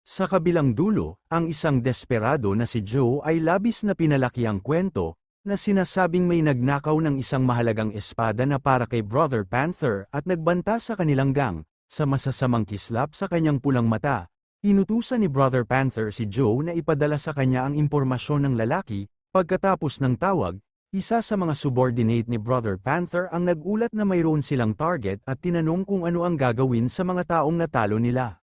Sa kabilang dulo, ang isang desperado na si Joe ay labis na pinalaki ang kwento, na sinasabing may nagnakaw ng isang mahalagang espada na para kay Brother Panther at nagbanta sa kanilang gang. Sa masasamang kislap sa kanyang pulang mata, inutusan ni Brother Panther si Joe na ipadala sa kanya ang impormasyon ng lalaki. Pagkatapos ng tawag, Isa sa mga subordinate ni Brother Panther ang nagulat na mayroon silang target at tinanong kung ano ang gagawin sa mga taong natalo nila.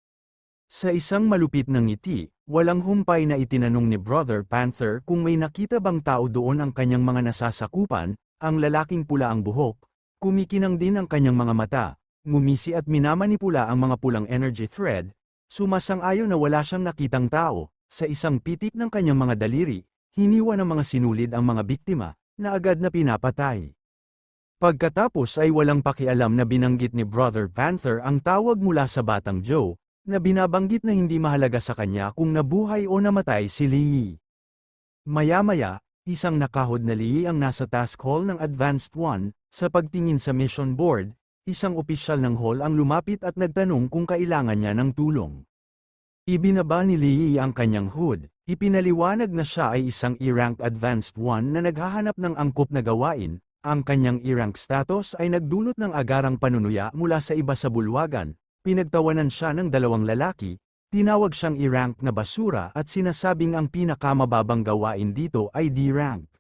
Sa isang malupit na ngiti, walang humpay na itinanong ni Brother Panther kung may nakita bang tao doon ang kanyang mga nasasakupan, ang lalaking pula ang buhok, kumikinang din ang kanyang mga mata, ngumisi at minamanipula ang mga pulang energy thread, sumasang-ayon na wala siyang nakitang tao, sa isang pitik ng kanyang mga daliri, hiniwa ng mga sinulid ang mga biktima, na agad na pinapatay. Pagkatapos ay walang pakialam na binanggit ni Brother Panther ang tawag mula sa Batang Joe, na binabanggit na hindi mahalaga sa kanya kung nabuhay o namatay si Lee. Maya-maya, isang nakahod na Lee ang nasa task hall ng Advanced One, sa pagtingin sa mission board, isang opisyal ng hall ang lumapit at nagtanong kung kailangan niya ng tulong. Ibinaba ni Lee ang kanyang hood, ipinaliwanag na siya ay isang E-rank Advanced One na naghahanap ng angkop na gawain, ang kanyang E-rank status ay nagdulot ng agarang panunuya mula sa iba sa bulwagan, pinagtawanan siya ng dalawang lalaki, tinawag siyang E-rank na basura at sinasabing ang pinakamababang gawain dito ay D-rank.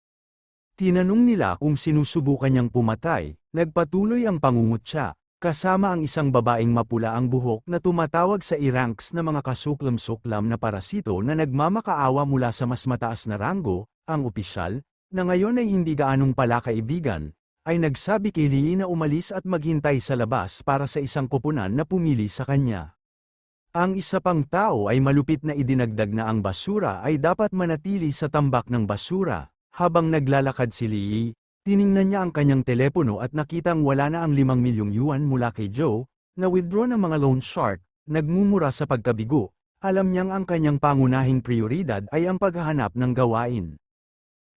Tinanong nila kung sinusubukan niyang pumatay, nagpatuloy ang pangungutya. Kasama ang isang babaeng mapula ang buhok na tumatawag sa E-ranks na mga kasuklam-suklam na parasito na nagmamakaawa mula sa mas mataas na ranggo, ang opisyal, na ngayon ay hindi gaanong pala kaibigan, ay nagsabi kay Lee na umalis at maghintay sa labas para sa isang koponan na pumili sa kanya. Ang isa pang tao ay malupit na idinagdag na ang basura ay dapat manatili sa tambak ng basura. Habang naglalakad si Lee, tiningnan niya ang kanyang telepono at nakitang wala na ang 5 milyong yuan mula kay Joe, na withdraw ng mga loan shark, nagmumura sa pagkabigo, alam niyang ang kanyang pangunahing prioridad ay ang paghahanap ng gawain.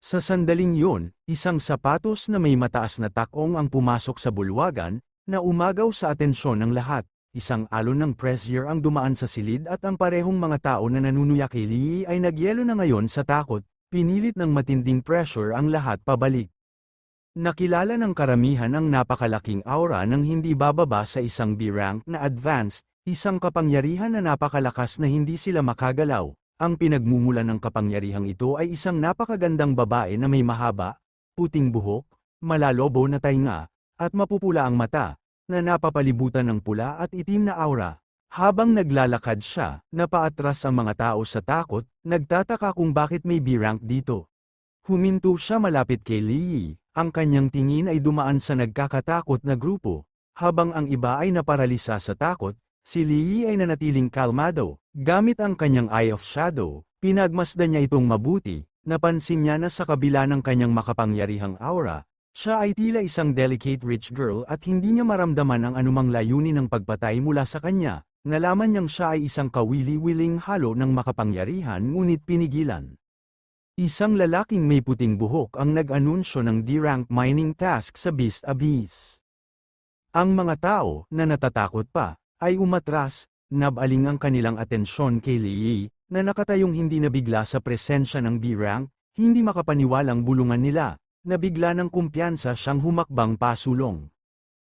Sa sandaling yun, isang sapatos na may mataas na takong ang pumasok sa bulwagan, na umagaw sa atensyon ng lahat, isang alon ng pressure ang dumaan sa silid at ang parehong mga tao na nanunuya kay Lee ay nagyelo na ngayon sa takot, pinilit ng matinding pressure ang lahat pabalik. Nakilala ng karamihan ang napakalaking aura ng hindi bababa sa isang B-rank na advanced, isang kapangyarihan na napakalakas na hindi sila makagalaw. Ang pinagmumulan ng kapangyarihang ito ay isang napakagandang babae na may mahaba, puting buhok, malalobo na tainga, at mapupula ang mata, na napapalibutan ng pula at itim na aura. Habang naglalakad siya, napaatras ang mga tao sa takot, nagtataka kung bakit may B-rank dito. Huminto siya malapit kay Lee. Ang kanyang tingin ay dumaan sa nagkakatakot na grupo. Habang ang iba ay naparalisa sa takot, si Lee ay nanatiling kalmado. Gamit ang kanyang Eye of Shadow, pinagmasdan niya itong mabuti. Napansin niya na sa kabila ng kanyang makapangyarihang aura, siya ay tila isang delicate rich girl at hindi niya maramdaman ang anumang layunin ng pagpatay mula sa kanya. Nalaman niyang siya ay isang kawili-wiling halo ng makapangyarihan ngunit pinigilan. Isang lalaking may puting buhok ang nag-anunsyo ng D-rank mining task sa Beast Abyss. Ang mga tao, na natatakot pa, ay umatras, nabaling ang kanilang atensyon kay Lee, na nakatayong hindi nabigla sa presensya ng B-rank, hindi makapaniwalang bulungan nila, nabigla ng kumpiyansa siyang humakbang pasulong.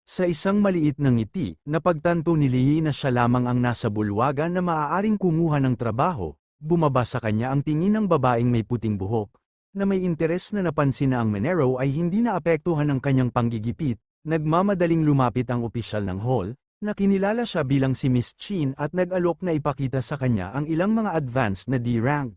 Sa isang maliit na ngiti, napagtanto ni Lee na siya lamang ang nasa bulwagan na maaaring kumuha ng trabaho. Bumaba sa kanya ang tingin ng babaeng may puting buhok, na may interes na napansin na ang Monero ay hindi naapektuhan ng kanyang panggigipit, nagmamadaling lumapit ang opisyal ng hall, na kinilala siya bilang si Miss Chin at nag-alok na ipakita sa kanya ang ilang mga advanced na D-rank.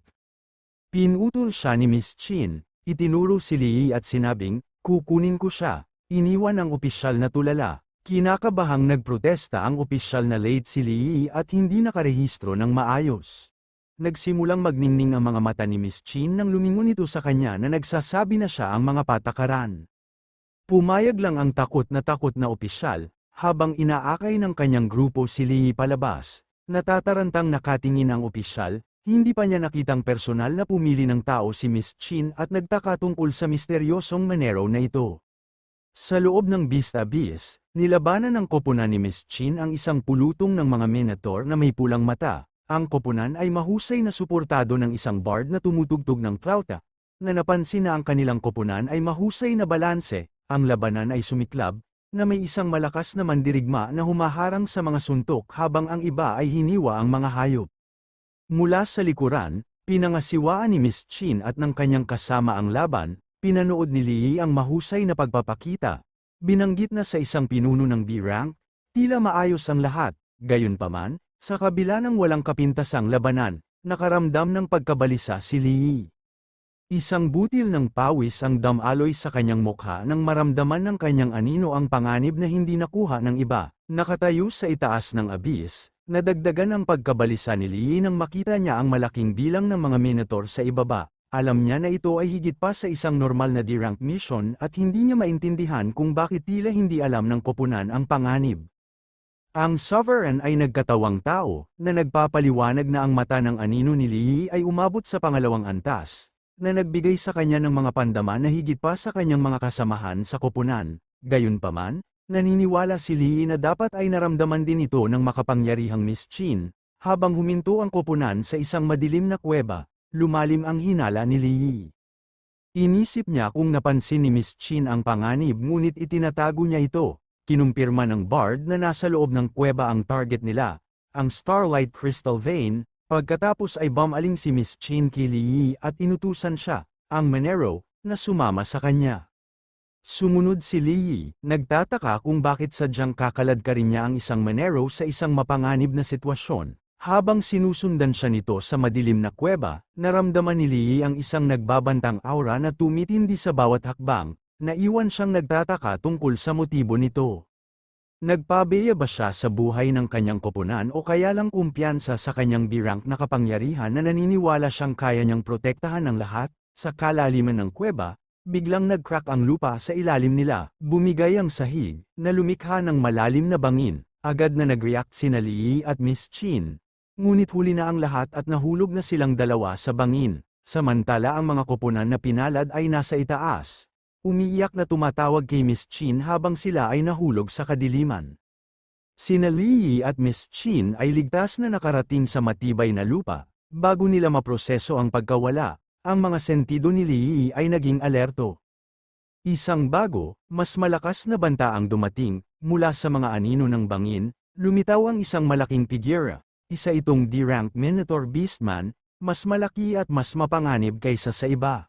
Pinutol siya ni Miss Chin, itinuro si Lee at sinabing, kukunin ko siya, iniwan ang opisyal na tulala. Kinakabahang nagprotesta ang opisyal na late si Lee at hindi nakarehistro ng maayos. Nagsimulang magningning ang mga mata ni Miss Chin nang lumingon ito sa kanya na nagsasabi na siya ang mga patakaran. Pumayag lang ang takot na opisyal, habang inaakay ng kanyang grupo si Lee palabas. Natatarantang nakatingin ang opisyal, hindi pa niya nakitang personal na pumili ng tao si Miss Chin at nagtaka tungkol sa misteryosong Monero na ito. Sa loob ng Beast Abyss, nilabanan ng koponan ni Miss Chin ang isang pulutong ng mga Minotaur na may pulang mata. Ang koponan ay mahusay na suportado ng isang bard na tumutugtog ng flauta, na napansin na ang kanilang koponan ay mahusay na balanse, ang labanan ay sumiklab, na may isang malakas na mandirigma na humaharang sa mga suntok habang ang iba ay hiniwa ang mga hayop. Mula sa likuran, pinangasiwaan ni Miss Chin at ng kanyang kasama ang laban, Pinanood ni Lee ang mahusay na pagpapakita. Binanggit na sa isang pinuno ng B-rank, tila maayos ang lahat, gayunpaman, sa kabila ng walang kapintasang labanan, nakaramdam ng pagkabalisa si Lee. Isang butil ng pawis ang damaloy sa kanyang mukha nang maramdaman ng kanyang anino ang panganib na hindi nakuha ng iba. Nakatayo sa itaas ng abyss, nadagdagan ang pagkabalisa ni Lee nang makita niya ang malaking bilang ng mga Minotaur sa ibaba. Alam niya na ito ay higit pa sa isang normal na D-rank mission at hindi niya maintindihan kung bakit tila hindi alam ng koponan ang panganib. Ang Sovereign ay nagkatawang tao, na nagpapaliwanag na ang mata ng anino ni Lee ay umabot sa pangalawang antas, na nagbigay sa kanya ng mga pandaman na higit pa sa kanyang mga kasamahan sa koponan. Gayunpaman, naniniwala si Lee na dapat ay naramdaman din ito ng makapangyarihang Miss Chin. Habang huminto ang koponan sa isang madilim na kuweba, lumalim ang hinala ni Lee. Inisip niya kung napansin ni Miss Chin ang panganib ngunit itinatago niya ito. Kinumpirma ng Bard na nasa loob ng kuweba ang target nila, ang Starlight Crystal Vein. Pagkatapos ay bumaling si Miss Chin kay Lee at inutusan siya, ang Monero, na sumama sa kanya. Sumunod si Lee, nagtataka kung bakit sadyang kakalad ka rin niya ang isang Monero sa isang mapanganib na sitwasyon. Habang sinusundan siya nito sa madilim na kuweba, naramdaman ni Lee ang isang nagbabantang aura na tumitindi sa bawat hakbang, naiwan siyang nagtataka tungkol sa motibo nito. Nagpabeya ba siya sa buhay ng kanyang koponan o kaya lang kumpiyansa sa kanyang B-rank na kapangyarihan na naniniwala siyang kaya niyang protektahan ng lahat? Sa kalaliman ng kuweba, biglang nag-crack ang lupa sa ilalim nila, bumigay ang sahig, na lumikha ng malalim na bangin, agad na nag-react sina Lee at Miss Chin. Ngunit huli na ang lahat at nahulog na silang dalawa sa bangin, samantala ang mga koponan na pinalad ay nasa itaas. Umiiyak na tumatawag kay Miss Chin habang sila ay nahulog sa kadiliman. Sina Lee at Miss Chin ay ligtas na nakarating sa matibay na lupa. Bago nila maproseso ang pagkawala, ang mga sentido ni Lee ay naging alerto. Isang bago, mas malakas na banta ang dumating, mula sa mga anino ng bangin, lumitaw ang isang malaking figura. Isa itong D-rank Minotaur Beastman, mas malaki at mas mapanganib kaysa sa iba.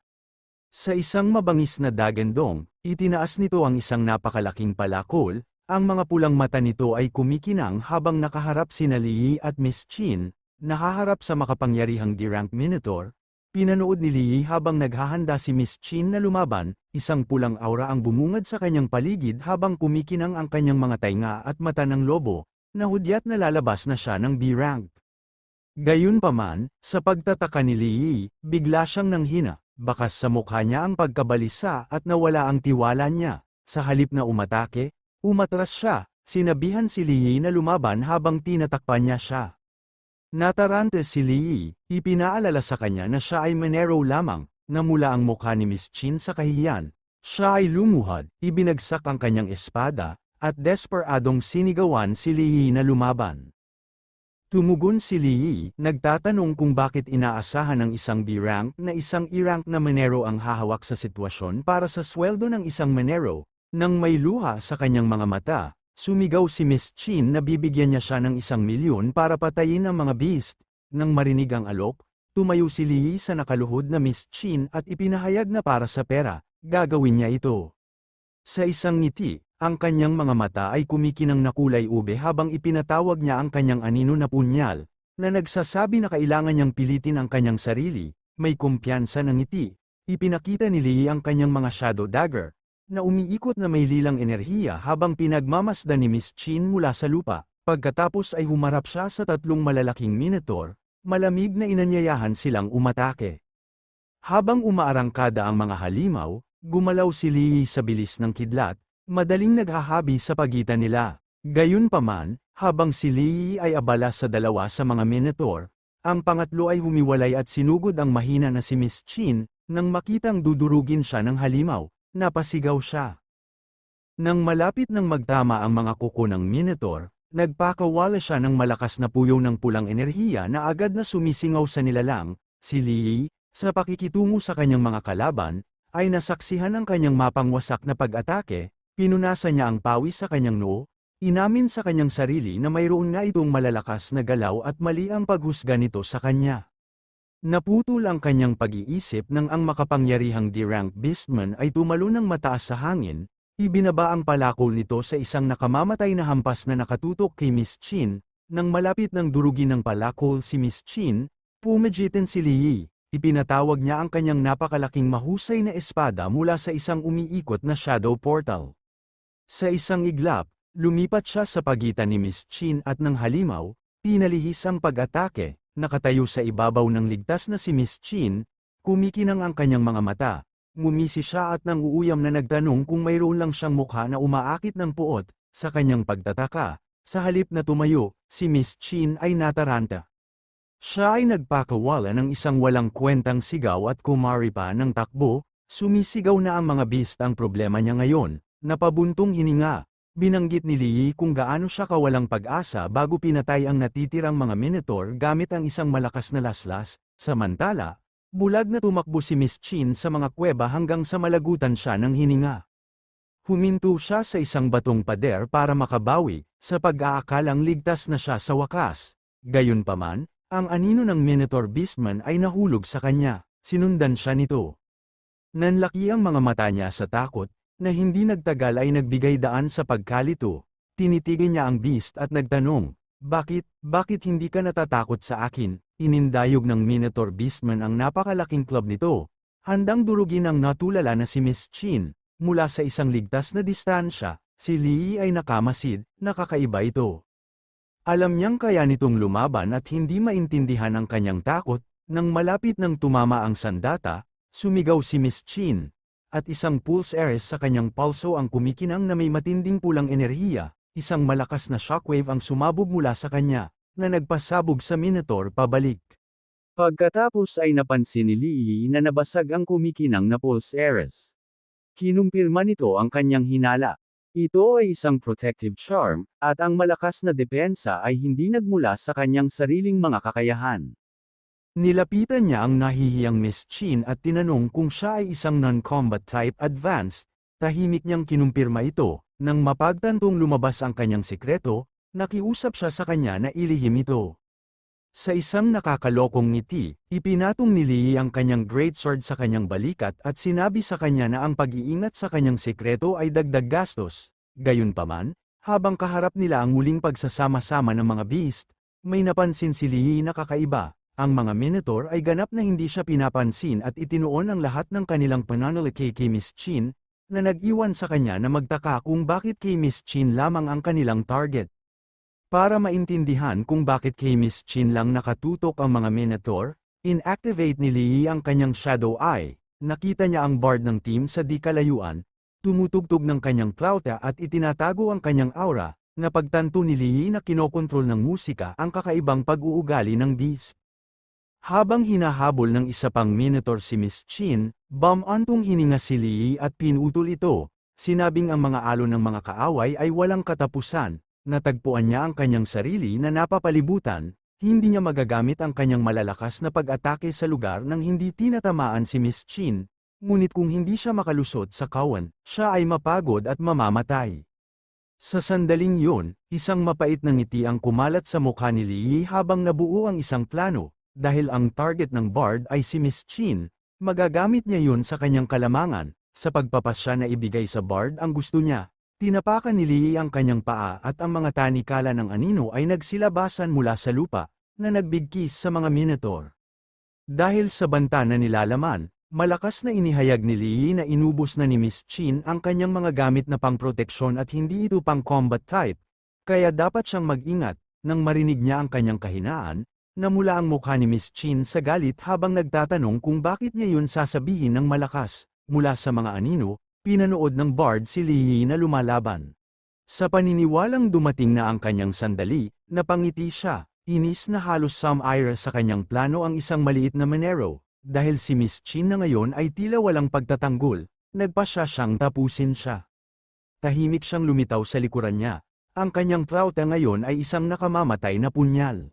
Sa isang mabangis na dagandong, itinaas nito ang isang napakalaking palakol, ang mga pulang mata nito ay kumikinang habang nakaharap sina Lee at Miss Chin, nakaharap sa makapangyarihang D-rank Minotaur. Pinanood ni Lee habang naghahanda si Miss Chin na lumaban, isang pulang aura ang bumungad sa kanyang paligid habang kumikinang ang kanyang mga tainga at mata ng lobo, na hudyat na lalabas na siya ng B-rank. Gayunpaman, sa pagtataka ni Lee, bigla siyang nanghina. Bakas sa mukha niya ang pagkabalisa at nawala ang tiwala niya. Sa halip na umatake, umatras siya, sinabihan si Lee na lumaban habang tinatakpan niya siya. Natarante si Lee, ipinaalala sa kanya na siya ay Monero lamang, namula ang mukha ni Miss Chin sa kahihiyan. Siya ay lumuhad, ibinagsak ang kanyang espada, at desperadong sinigawan si Lee na lumaban. Tumugon si Lee, nagtatanong kung bakit inaasahan ng isang B-rank na isang E-rank na Monero ang hahawak sa sitwasyon para sa sweldo ng isang Monero. Nang may luha sa kanyang mga mata, sumigaw si Miss Chin na bibigyan niya siya ng 1,000,000 para patayin ang mga beast. Nang marinig ang alok, tumayo si Lee sa nakaluhod na Miss Chin at ipinahayag na para sa pera, gagawin niya ito. Sa isang ngiti, ang kanyang mga mata ay kumikinang na kulay ube habang ipinatawag niya ang kanyang anino na punyal, na nagsasabi na kailangan niyang pilitin ang kanyang sarili. May kumpiyansa ng ngiti, ipinakita ni Lee ang kanyang mga shadow dagger, na umiikot na may lilang enerhiya habang pinagmamasdan ni Miss Chin mula sa lupa. Pagkatapos ay humarap siya sa tatlong malalaking Minotaur, malamig na inanyayahan silang umatake. Habang umaarangkada ang mga halimaw, gumalaw si Lee sa bilis ng kidlat, madaling naghahabi sa pagitan nila. Gayunpaman, habang si Lee ay abala sa dalawa sa mga Minotaur, ang pangatlo ay humiwalay at sinugod ang mahina na si Miss Chin. Nang makitang dudurugin siya ng halimaw, napasigaw siya. Nang malapit nang magtama ang mga kuko ng Minotaur, nagpakawala siya ng malakas na puyaw ng pulang enerhiya na agad na sumisingaw sa nilalang. Si Lee, sa pakikitungo sa kanyang mga kalaban, ay nasaksihan ang kanyang mapangwasak na pag-atake. Pinunasan niya ang pawis sa kanyang noo, inamin sa kanyang sarili na mayroon nga itong malalakas na galaw at mali ang paghusga nito sa kanya. Naputol ang kanyang pag-iisip nang ang makapangyarihang D-rank beastman ay tumalo ng mataas sa hangin, ibinaba ang palakol nito sa isang nakamamatay na hampas na nakatutok kay Miss Chin, nang malapit ng durugin ng palakol si Miss Chin, pumagitan si Lee, ipinatawag niya ang kanyang napakalaking mahusay na espada mula sa isang umiikot na shadow portal. Sa isang iglap, lumipat siya sa pagitan ni Miss Chin at ng halimaw, pinalihis ang pag-atake. Nakatayo sa ibabaw ng ligtas na si Miss Chin, kumikinang ang kanyang mga mata, ngumisi siya at nanguuyam na nagtanong kung mayroon lang siyang mukha na umaakit ng puot, sa kanyang pagtataka, sa halip na tumayo, si Miss Chin ay nataranta. Siya ay nagpakawala ng isang walang kwentang sigaw at kumari pa ng takbo, sumisigaw na ang mga beast ang problema niya ngayon, napabuntong hininga. Binanggit ni Lee kung gaano siya kawalang pag-asa bago pinatay ang natitirang mga Minotaur gamit ang isang malakas na laslas, samantala, bulag na tumakbo si Miss Chin sa mga kuweba hanggang sa malagutan siya ng hininga. Huminto siya sa isang batong pader para makabawi, sa pag-aakalang ligtas na siya sa wakas. Gayunpaman, ang anino ng Minotaur Beastman ay nahulog sa kanya, sinundan siya nito. Nanlaki ang mga mata niya sa takot, na hindi nagtagal ay nagbigay daan sa pagkalito. Tinitigan niya ang beast at nagtanong, bakit hindi ka natatakot sa akin? Inindayog ng Minotaur Beastman ang napakalaking club nito. Handang durugin ang natulala na si Miss Chin. Mula sa isang ligtas na distansya, si Lee ay nakamasid, nakakaiba ito. Alam niyang kaya nitong lumaban at hindi maintindihan ang kanyang takot, nang malapit nang tumama ang sandata, sumigaw si Miss Chin. At isang pulse ares sa kanyang pulso ang kumikinang na may matinding pulang enerhiya, isang malakas na shockwave ang sumabog mula sa kanya, na nagpasabog sa Minotaur pabalik. Pagkatapos ay napansin ni Lee na nabasag ang kumikinang na pulse ares. Kinumpirma nito ang kanyang hinala. Ito ay isang protective charm, at ang malakas na depensa ay hindi nagmula sa kanyang sariling mga kakayahan. Nilapitan niya ang nahihiyang Miss Chin at tinanong kung siya ay isang non-combat type advanced, tahimik niyang kinumpirma ito, nang mapagtantong lumabas ang kanyang sikreto, nakiusap siya sa kanya na ilihim ito. Sa isang nakakalokong ngiti, ipinatong ni Lee ang kanyang greatsword sa kanyang balikat at sinabi sa kanya na ang pag-iingat sa kanyang sikreto ay dagdag gastos. Gayunpaman, habang kaharap nila ang muling pagsasama-sama ng mga beast, may napansin si Lee na kakaiba. Ang mga Minotaur ay ganap na hindi siya pinapansin at itinuon ang lahat ng kanilang pananalaki kay Miss Chin, na nag-iwan sa kanya na magtaka kung bakit kay Miss Chin lamang ang kanilang target. Para maintindihan kung bakit kay Miss Chin lang nakatutok ang mga Minotaur, inactivate ni Lee ang kanyang Shadow Eye, nakita niya ang bard ng team sa di kalayuan, tumutugtog ng kanyang flauta at itinatago ang kanyang aura, na pagtanto ni Lee na kinokontrol ng musika ang kakaibang pag-uugali ng beast. Habang hinahabol ng isa pang Minotaur si Miss Chin, bumantong hininga si Lee at pinutol ito, sinabing ang mga alon ng mga kaaway ay walang katapusan, natagpuan niya ang kanyang sarili na napapalibutan, hindi niya magagamit ang kanyang malalakas na pag-atake sa lugar nang hindi tinatamaan si Miss Chin, ngunit kung hindi siya makalusot sa kawan, siya ay mapagod at mamamatay. Sa sandaling yun, isang mapait na ngiti ang kumalat sa mukha ni Lee habang nabuo ang isang plano. Dahil ang target ng bard ay si Miss Chin, magagamit niya yun sa kanyang kalamangan, sa pagpapasya na ibigay sa bard ang gusto niya. Tinapakan ni Lee ang kanyang paa at ang mga tanikala ng anino ay nagsilabasan mula sa lupa, na nagbigkis sa mga Minotaur. Dahil sa banta na nilalaman, malakas na inihayag ni Lee na inubos na ni Miss Chin ang kanyang mga gamit na pangproteksyon at hindi ito pang combat type, kaya dapat siyang mag-ingat, nang marinig niya ang kanyang kahinaan, namula ang mukha ni Miss Chin sa galit habang nagtatanong kung bakit niya yun sasabihin ng malakas. Mula sa mga anino, pinanood ng bard si Lee na lumalaban. Sa paniniwalang dumating na ang kanyang sandali, napangiti siya, inis na halos some-ira sa kanyang plano ang isang maliit na Monero, dahil si Miss Chin na ngayon ay tila walang pagtatanggol, nagpasya siyang tapusin siya. Tahimik siyang lumitaw sa likuran niya, ang kanyang flauta ngayon ay isang nakamamatay na punyal.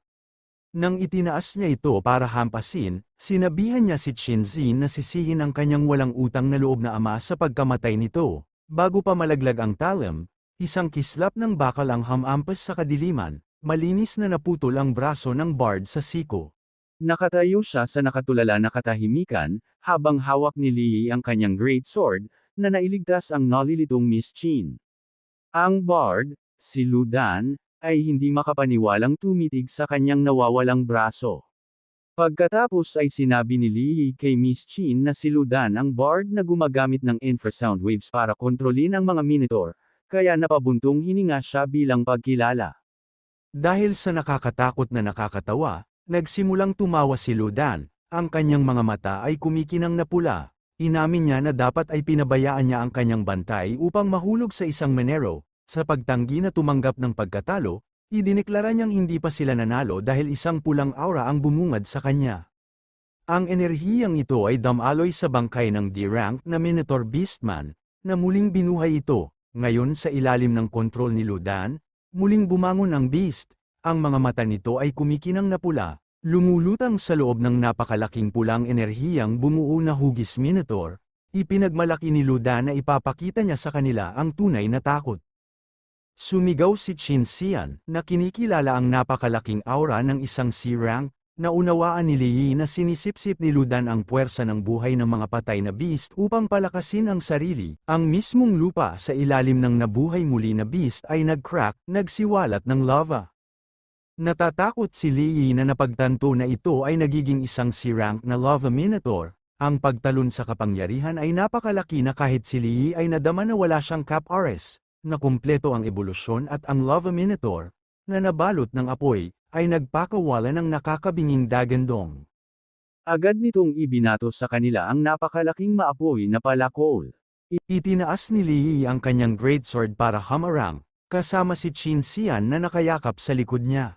Nang itinaas niya ito para hampasin, sinabihan niya si Chinzin na sisihin ang kanyang walang utang na loob na ama sa pagkamatay nito. Bago pa malaglag ang talam, isang kislap ng bakal ang hamampas sa kadiliman, malinis na naputol ang braso ng bard sa siko. Nakatayo siya sa nakatulala na katahimikan, habang hawak ni Lee ang kanyang great sword, na nailigtas ang nalilitong Miss Chin. Ang Bard, si Lu Dan, ay hindi makapaniwalang tumitig sa kanyang nawawalang braso. Pagkatapos ay sinabi ni Lee kay Miss Chin na si Lu Dan ang Bard na gumagamit ng infrasound waves para kontrolin ang mga Minotaur, kaya napabuntong hininga siya bilang pagkilala. Dahil sa nakakatakot na nakakatawa, nagsimulang tumawa si Lu Dan, ang kanyang mga mata ay kumikinang na pula. Inamin niya na dapat ay pinabayaan niya ang kanyang bantay upang mahulog sa isang menero. Sa pagtanggi na tumanggap ng pagkatalo, idineklara niyang hindi pa sila nanalo dahil isang pulang aura ang bumungad sa kanya. Ang enerhiyang ito ay damaloy sa bangkay ng D-rank na Minotaur Beastman, na muling binuhay ito. Ngayon sa ilalim ng kontrol ni Lu Dan, muling bumangon ang Beast. Ang mga mata nito ay kumikinang na pula, lumulutang sa loob ng napakalaking pulang enerhiyang bumuo na hugis Minotaur. Ipinagmalaki ni Lu Dan na ipapakita niya sa kanila ang tunay na takot. Sumigaw si Qin Xian, na kinikilala ang napakalaking aura ng isang C-rank, na unawaan ni Lee na sinisipsip ni Lu Dan ang puwersa ng buhay ng mga patay na beast upang palakasin ang sarili. Ang mismong lupa sa ilalim ng nabuhay muli na beast ay nag-crack, nagsiwalat ng lava. Natatakot si Lee na napagtanto na ito ay nagiging isang C-rank na lava Minotaur. Ang pagtalon sa kapangyarihan ay napakalaki na kahit si Lee ay nadama na wala siyang Cap Ares, na kumpleto ang ebolusyon at ang lava Minotaur, na nabalot ng apoy, ay nagpakawala ng nakakabinging dagandong. Agad nitong ibinato sa kanila ang napakalaking maapoy na palakol. Itinaas ni Lee ang kanyang greatsword para hamarang, kasama si Qin Xian na nakayakap sa likod niya.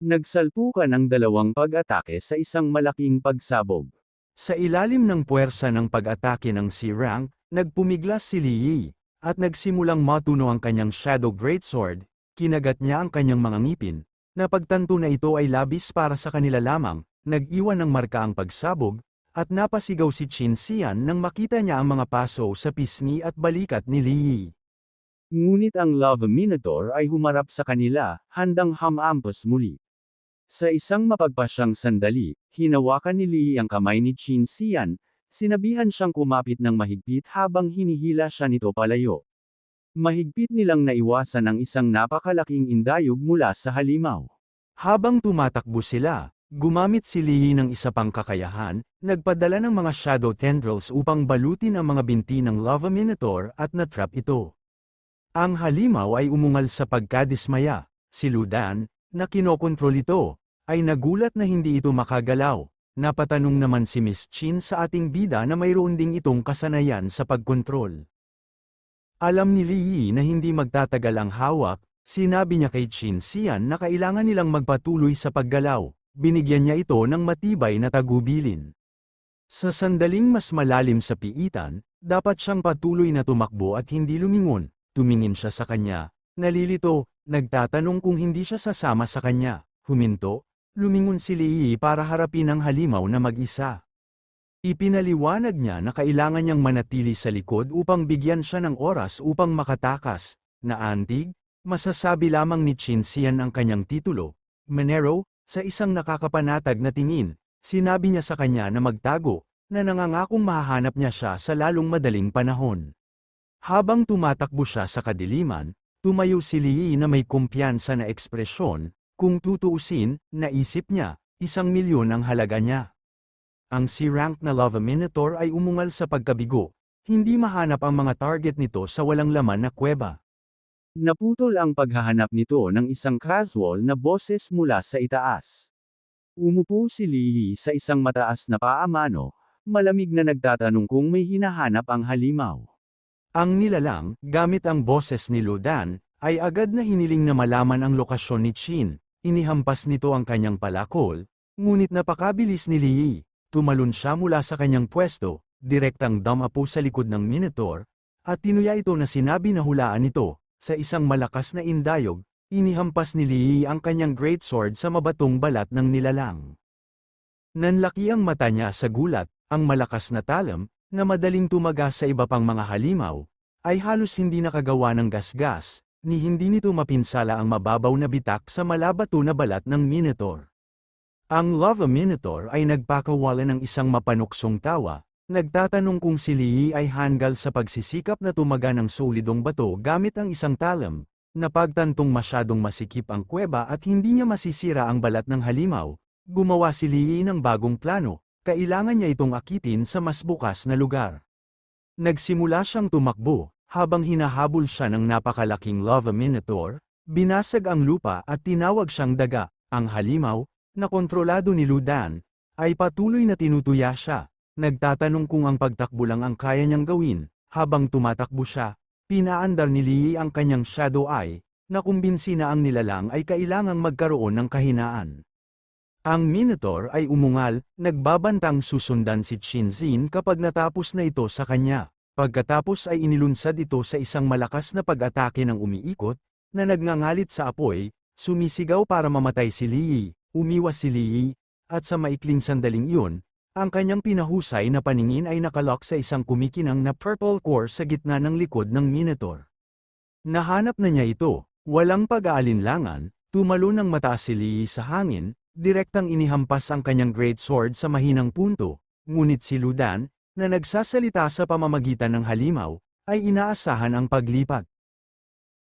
Nagsalpukan ang dalawang pag-atake sa isang malaking pagsabog. Sa ilalim ng puwersa ng pag-atake ng C-rank, nagpumiglas si Lee, at nagsimulang matuno ang kanyang Shadow Greatsword. Kinagat niya ang kanyang mga ngipin, na pagtanto na ito ay labis para sa kanila lamang, nag-iwan ng marka ang pagsabog, at napasigaw si Qin Xian nang makita niya ang mga paso sa pisngi at balikat ni Lee. Ngunit ang Lava Minotaur ay humarap sa kanila, handang hamampas muli. Sa isang mapagpasyang sandali, hinawakan ni Lee ang kamay ni Qin Xian, sinabihan siyang kumapit ng mahigpit habang hinihila siya nito palayo. Mahigpit nilang naiwasan ang isang napakalaking indayog mula sa halimaw. Habang tumatakbo sila, gumamit si Lee ng isa pang kakayahan, nagpadala ng mga shadow tendrils upang balutin ang mga binti ng Lava Minotaur at natrap ito. Ang halimaw ay umungal sa pagkadismaya. Si Lu Dan, na kinokontrol ito, ay nagulat na hindi ito makagalaw. Napatanong naman si Miss Chin sa ating bida na mayroon ding itong kasanayan sa pagkontrol. Alam ni Lee na hindi magtatagal ang hawak, sinabi niya kay Qin Xian na kailangan nilang magpatuloy sa paggalaw. Binigyan niya ito ng matibay na tagubilin. Sa sandaling mas malalim sa piitan, dapat siyang patuloy na tumakbo at hindi lumingon. Tumingin siya sa kanya, nalilito, nagtatanong kung hindi siya sasama sa kanya. Huminto, lumingon si Lee para harapin ang halimaw na mag-isa. Ipinaliwanag niya na kailangan niyang manatili sa likod upang bigyan siya ng oras upang makatakas. Naantig, masasabi lamang ni Qin Xian ang kanyang titulo, Menero, sa isang nakakapanatag na tingin. Sinabi niya sa kanya na magtago, na nangangakong mahahanap niya siya sa lalong madaling panahon. Habang tumatakbo siya sa kadiliman, tumayo si Lee na may kumpiyansa na ekspresyon. Kung tutuusin, naisip niya, 1,000,000 ang halaga niya. Ang C-rank na Lava Minotaur ay umungal sa pagkabigo, hindi mahanap ang mga target nito sa walang laman na kuweba. Naputol ang paghahanap nito ng isang casual na boses mula sa itaas. Umupo si Lee sa isang mataas na paamano, malamig na nagtatanong kung may hinahanap ang halimaw. Ang nilalang, gamit ang boses ni Lu Dan, ay agad na hiniling na malaman ang lokasyon ni Qin. Inihampas nito ang kanyang palakol, ngunit napakabilis ni Lee. Tumalon siya mula sa kanyang pwesto, direktang dumapo sa likod ng Minotaur, at tinuya ito na sinabi na hulaan ito. Sa isang malakas na indayog, inihampas ni Lee ang kanyang greatsword sa mabatong balat ng nilalang. Nanlaki ang mata niya sa gulat, ang malakas na talam, na madaling tumaga sa iba pang mga halimaw, ay halos hindi nakagawa ng gasgas, ni hindi nito mapinsala ang mababaw na bitak sa malabato na balat ng Minotaur. Ang Lava Minotaur ay nagpakawala ng isang mapanuksong tawa, nagtatanong kung si Lee ay hanggal sa pagsisikap na tumaga ng solidong bato gamit ang isang talam. Napagtantong masyadong masikip ang kuweba at hindi niya masisira ang balat ng halimaw, gumawa si Lee ng bagong plano, kailangan niya itong akitin sa mas bukas na lugar. Nagsimula siyang tumakbo, habang hinahabol siya ng napakalaking Lava Minotaur, binasag ang lupa at tinawag siyang daga. Ang halimaw, na kontrolado ni Ludan, ay patuloy na tinutuya siya, nagtatanong kung ang pagtakbo lang ang kaya niyang gawin. Habang tumatakbo siya, pinaandar ni Lee ang kanyang Shadow Eye, na kumbinsi na ang nilalang ay kailangang magkaroon ng kahinaan. Ang Minotaur ay umungal, nagbabantang susundan si Shinzin kapag natapos na ito sa kanya. Pagkatapos ay inilunsad ito sa isang malakas na pag-atake ng umiikot, na nagngangalit sa apoy, sumisigaw para mamatay si Lee, umiwas si Lee, at sa maikling sandaling iyon, ang kanyang pinahusay na paningin ay nakalock sa isang kumikinang na purple core sa gitna ng likod ng Minotaur. Nahanap na niya ito, walang pag-aalinlangan, tumalo ng mataas si Lee sa hangin, direktang inihampas ang kanyang great sword sa mahinang punto, ngunit si Ludan, na nagsasalita sa pamamagitan ng halimaw, ay inaasahan ang paglipat.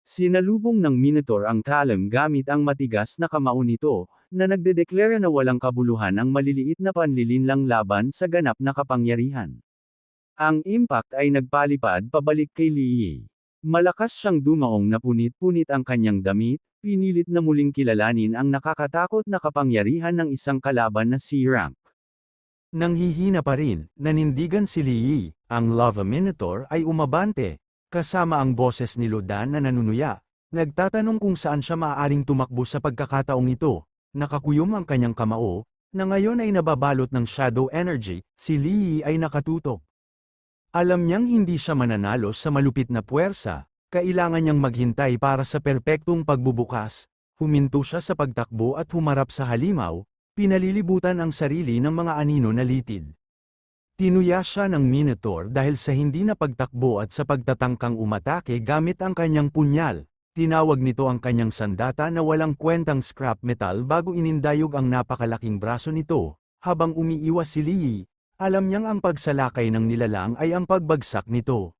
Sinalubong ng Minotaur ang talam gamit ang matigas na kamao nito, na nagdedeklara na walang kabuluhan ang maliliit na panlilinlang laban sa ganap na kapangyarihan. Ang impact ay nagpalipad pabalik kay Lee. Malakas siyang dumaong na punit-punit ang kanyang damit, pinilit na muling kilalanin ang nakakatakot na kapangyarihan ng isang kalaban na C-rank. Nanghihina pa rin, nanindigan si Lee, ang Lava Minotaur ay umabante, kasama ang boses ni Ludan na nanunuya, nagtatanong kung saan siya maaaring tumakbo sa pagkakataong ito, nakakuyom ang kanyang kamao, na ngayon ay nababalot ng shadow energy, si Lee ay nakatutok. Alam niyang hindi siya mananalo sa malupit na puwersa, kailangan niyang maghintay para sa perpektong pagbubukas, huminto siya sa pagtakbo at humarap sa halimaw, pinalilibutan ang sarili ng mga anino na litid. Tinuya siya ng Minotaur dahil sa hindi na pagtakbo at sa pagtatangkang umatake gamit ang kanyang punyal. Tinawag nito ang kanyang sandata na walang kwentang scrap metal bago inindayog ang napakalaking braso nito. Habang umiiwas si Lee, alam niyang ang pagsalakay ng nilalang ay ang pagbagsak nito.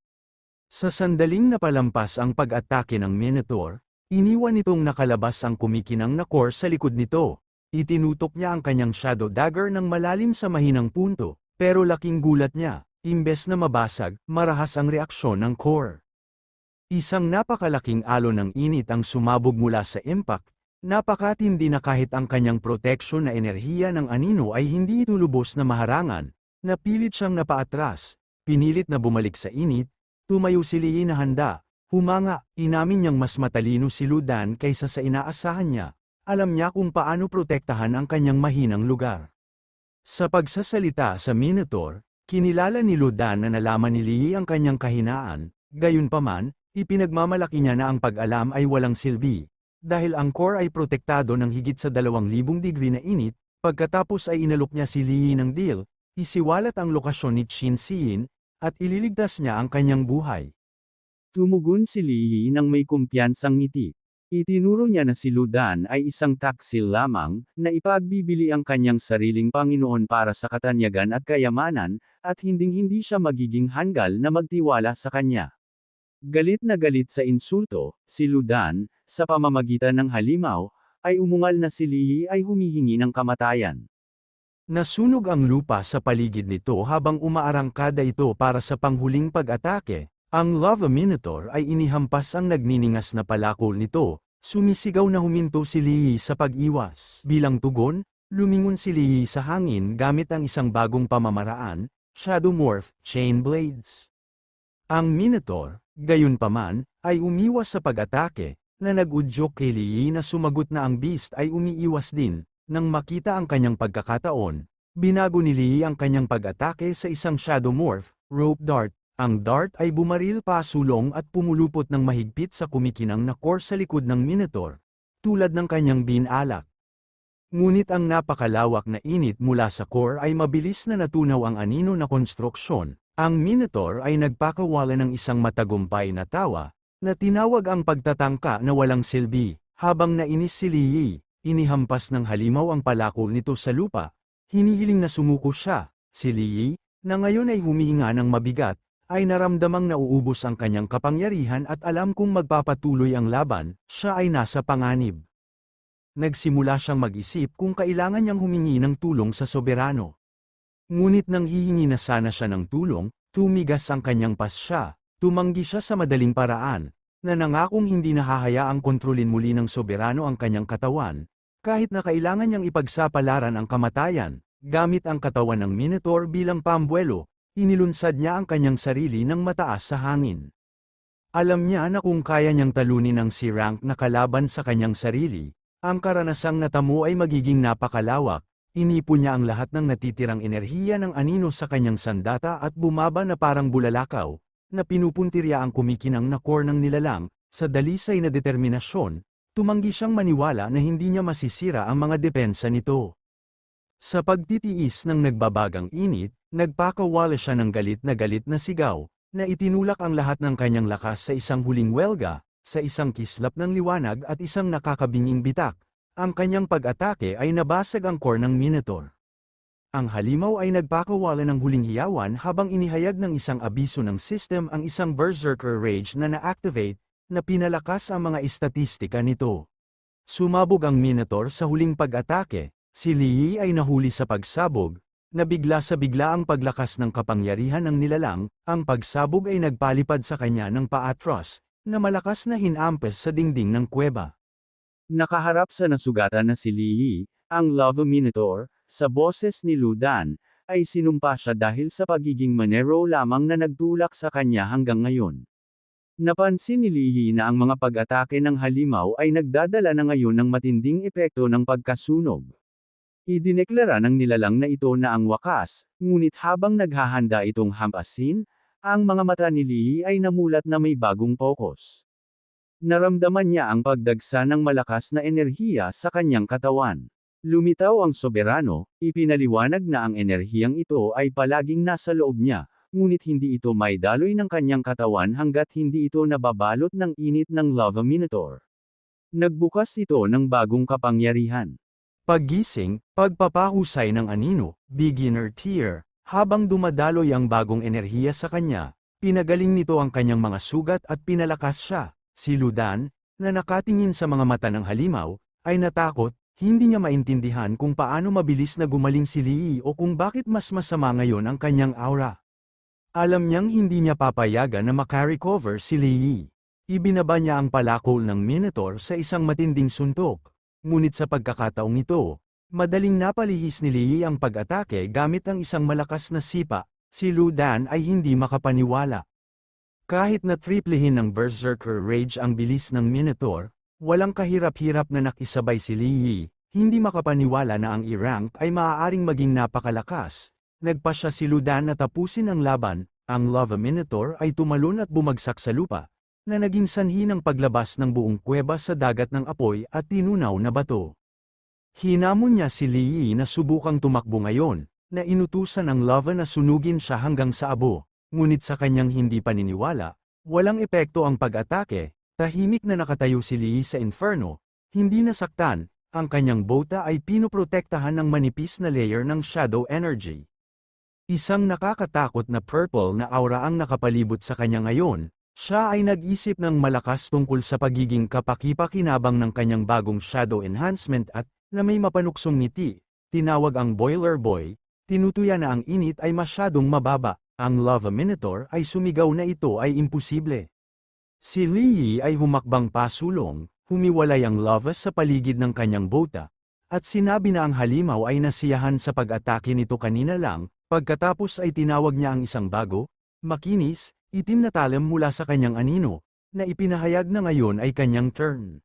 Sa sandaling napalampas ang pag-atake ng Minotaur, iniwan nitong nakalabas ang kumikinang na core sa likod nito. Itinutok niya ang kanyang shadow dagger ng malalim sa mahinang punto, pero laking gulat niya, imbes na mabasag, marahas ang reaksyon ng core. Isang napakalaking alon ng init ang sumabog mula sa impact, napakatindi na kahit ang kanyang proteksyon na enerhiya ng anino ay hindi ito lubos na maharangan, napilit siyang napaatras, pinilit na bumalik sa init, tumayo si Lee na handa, humanga, inamin niyang mas matalino si Ludan kaysa sa inaasahan niya. Alam niya kung paano protektahan ang kanyang mahinang lugar. Sa pagsasalita sa Minotaur, kinilala ni Ludan na nalaman ni Lee ang kanyang kahinaan, gayunpaman, ipinagmamalaki niya na ang pag-alam ay walang silbi, dahil ang core ay protektado ng higit sa 2,000 degree na init, pagkatapos ay inalok niya si Lee ng deal, isiwalat ang lokasyon ni Shinzin, at ililigtas niya ang kanyang buhay. Tumugon si Lee nang may kumpiyansang ngiti. Itinuro niya na si Ludan ay isang taksil lamang, na ipagbibili ang kanyang sariling Panginoon para sa katanyagan at kayamanan, at hinding-hindi siya magiging hanggal na magtiwala sa kanya. Galit na galit sa insulto, si Ludan, sa pamamagitan ng halimaw, ay umungal na si Lee ay humihingi ng kamatayan. Nasunog ang lupa sa paligid nito habang umaarangkada ito para sa panghuling pag-atake. Ang Lava Minotaur ay inihampas ang nagniningas na palakol nito, sumisigaw na huminto si Lee sa pag-iwas. Bilang tugon, lumingon si Lee sa hangin gamit ang isang bagong pamamaraan, Shadow Morph, Chain Blades. Ang Minotaur, gayunpaman, ay umiwas sa pag-atake, na nag-udyok kay Lee na sumagot na ang beast ay umiiwas din. Nang makita ang kanyang pagkakataon, binago ni Lee ang kanyang pag-atake sa isang Shadow Morph, Rope Dart. Ang dart ay bumaril pasulong at pumulupot ng mahigpit sa kumikinang na core sa likod ng Minotaur, tulad ng kanyang binalak. Ngunit ang napakalawak na init mula sa core ay mabilis na natunaw ang anino na konstruksyon. Ang Minotaur ay nagpakawala ng isang matagumpay na tawa, na tinawag ang pagtatangka na walang silbi. Habang nainis si Lee, inihampas ng halimaw ang palakol nito sa lupa. Hinihiling na sumuko siya. Si Li Yi, na ngayon ay humihinga ng mabigat, ay naramdamang nauubos ang kanyang kapangyarihan at alam kung magpapatuloy ang laban, siya ay nasa panganib. Nagsimula siyang mag-isip kung kailangan niyang humingi ng tulong sa soberano. Ngunit nang hihingi na sana siya ng tulong, tumigas ang kanyang pasya, tumanggi siya sa madaling paraan, na nangakong hindi nahahayaang kontrolin muli ng soberano ang kanyang katawan, kahit na kailangan niyang ipagsapalaran ang kamatayan, gamit ang katawan ng Minotaur bilang pambuelo, inilunsad niya ang kanyang sarili ng mataas sa hangin. Alam niya na kung kaya niyang talunin ang si Rank na kalaban sa kanyang sarili, ang karanasang natamo ay magiging napakalawak. Inipon niya ang lahat ng natitirang enerhiya ng anino sa kanyang sandata at bumaba na parang bulalakaw, na pinupuntirya ang kumikinang na core ng nilalang. Sa dalisay na determinasyon, tumanggi siyang maniwala na hindi niya masisira ang mga depensa nito. Sa pagtitiis ng nagbabagang init, nagpakawala siya ng galit na sigaw, na itinulak ang lahat ng kanyang lakas sa isang huling welga, sa isang kislap ng liwanag at isang nakakabinging bitak. Ang kanyang pag-atake ay nabasag ang core ng Minotaur. Ang halimaw ay nagpakawala ng huling hiyawan habang inihayag ng isang abiso ng system ang isang Berserker Rage na na-activate, na pinalakas ang mga estatistika nito. Sumabog ang Minotaur sa huling pag-atake, si Li Yi ay nahuli sa pagsabog, na bigla sa bigla ang paglakas ng kapangyarihan ng nilalang, ang pagsabog ay nagpalipad sa kanya ng paatros, na malakas na hinampes sa dingding ng kuweba. Nakaharap sa nasugatan na si Li Yi, ang Lava Minotaur, sa boses ni Lu Dan, ay sinumpa siya dahil sa pagiging manero lamang na nagtulak sa kanya hanggang ngayon. Napansin ni Li Yi na ang mga pag-atake ng halimaw ay nagdadala na ngayon ng matinding epekto ng pagkasunog. Idineklara ng nilalang na ito na ang wakas, ngunit habang naghahanda itong hampasin, ang mga mata ni Li Yi ay namulat na may bagong pokus. Naramdaman niya ang pagdagsa ng malakas na enerhiya sa kanyang katawan. Lumitaw ang soberano, ipinaliwanag na ang enerhiyang ito ay palaging nasa loob niya, ngunit hindi ito maidaloy ng kanyang katawan hanggat hindi ito nababalot ng init ng Lava Minotaur. Nagbukas ito ng bagong kapangyarihan. Paggising, pagpapahusay ng anino, beginner tier, habang dumadaloy ang bagong enerhiya sa kanya, pinagaling nito ang kanyang mga sugat at pinalakas siya. Si Lu Dan, na nakatingin sa mga mata ng halimaw, ay natakot, hindi niya maintindihan kung paano mabilis na gumaling si Li Yi o kung bakit mas masama ngayon ang kanyang aura. Alam niyang hindi niya papayagan na makarecover si Li Yi. Ibinaba niya ang palakol ng Minotaur sa isang matinding suntok, ngunit sa pagkakataong ito, madaling napalihis ni Li Yi ang pag-atake gamit ang isang malakas na sipa. Si Lu Dan ay hindi makapaniwala. Kahit na triplehin ng Berserker Rage ang bilis ng Minotaur, walang kahirap-hirap na nakisabay si Li Yi, hindi makapaniwala na ang I-rank ay maaaring maging napakalakas. Nagpasya si Lu Dan na tapusin ang laban, ang Lava Minotaur ay tumalon at bumagsak sa lupa, na naging sanhi ng paglabas ng buong kuweba sa dagat ng apoy at tinunaw na bato. Hinamon niya si Li Yi na subukang tumakbo ngayon, na inutusan ang lava na sunugin siya hanggang sa abo. Ngunit sa kanyang hindi paniniwala, walang epekto ang pag-atake, tahimik na nakatayo si Li Yi sa inferno, hindi nasaktan, ang kanyang bota ay pinoprotektahan ng manipis na layer ng shadow energy. Isang nakakatakot na purple na aura ang nakapalibot sa kanya ngayon, siya ay nag-isip ng malakas tungkol sa pagiging kapaki-pakinabang ng kanyang bagong shadow enhancement at, na may mapanuksong ngiti, tinawag ang Boiler Boy, tinutuya na ang init ay masyadong mababa. Ang Lava Minotaur ay sumigaw na ito ay imposible. Si Li Yi ay humakbang pasulong, humiwalay ang lava sa paligid ng kanyang bota, at sinabi na ang halimaw ay nasiyahan sa pag-atake nito kanina lang, pagkatapos ay tinawag niya ang isang bago, makinis, itim na talam mula sa kanyang anino, na ipinahayag na ngayon ay kanyang turn.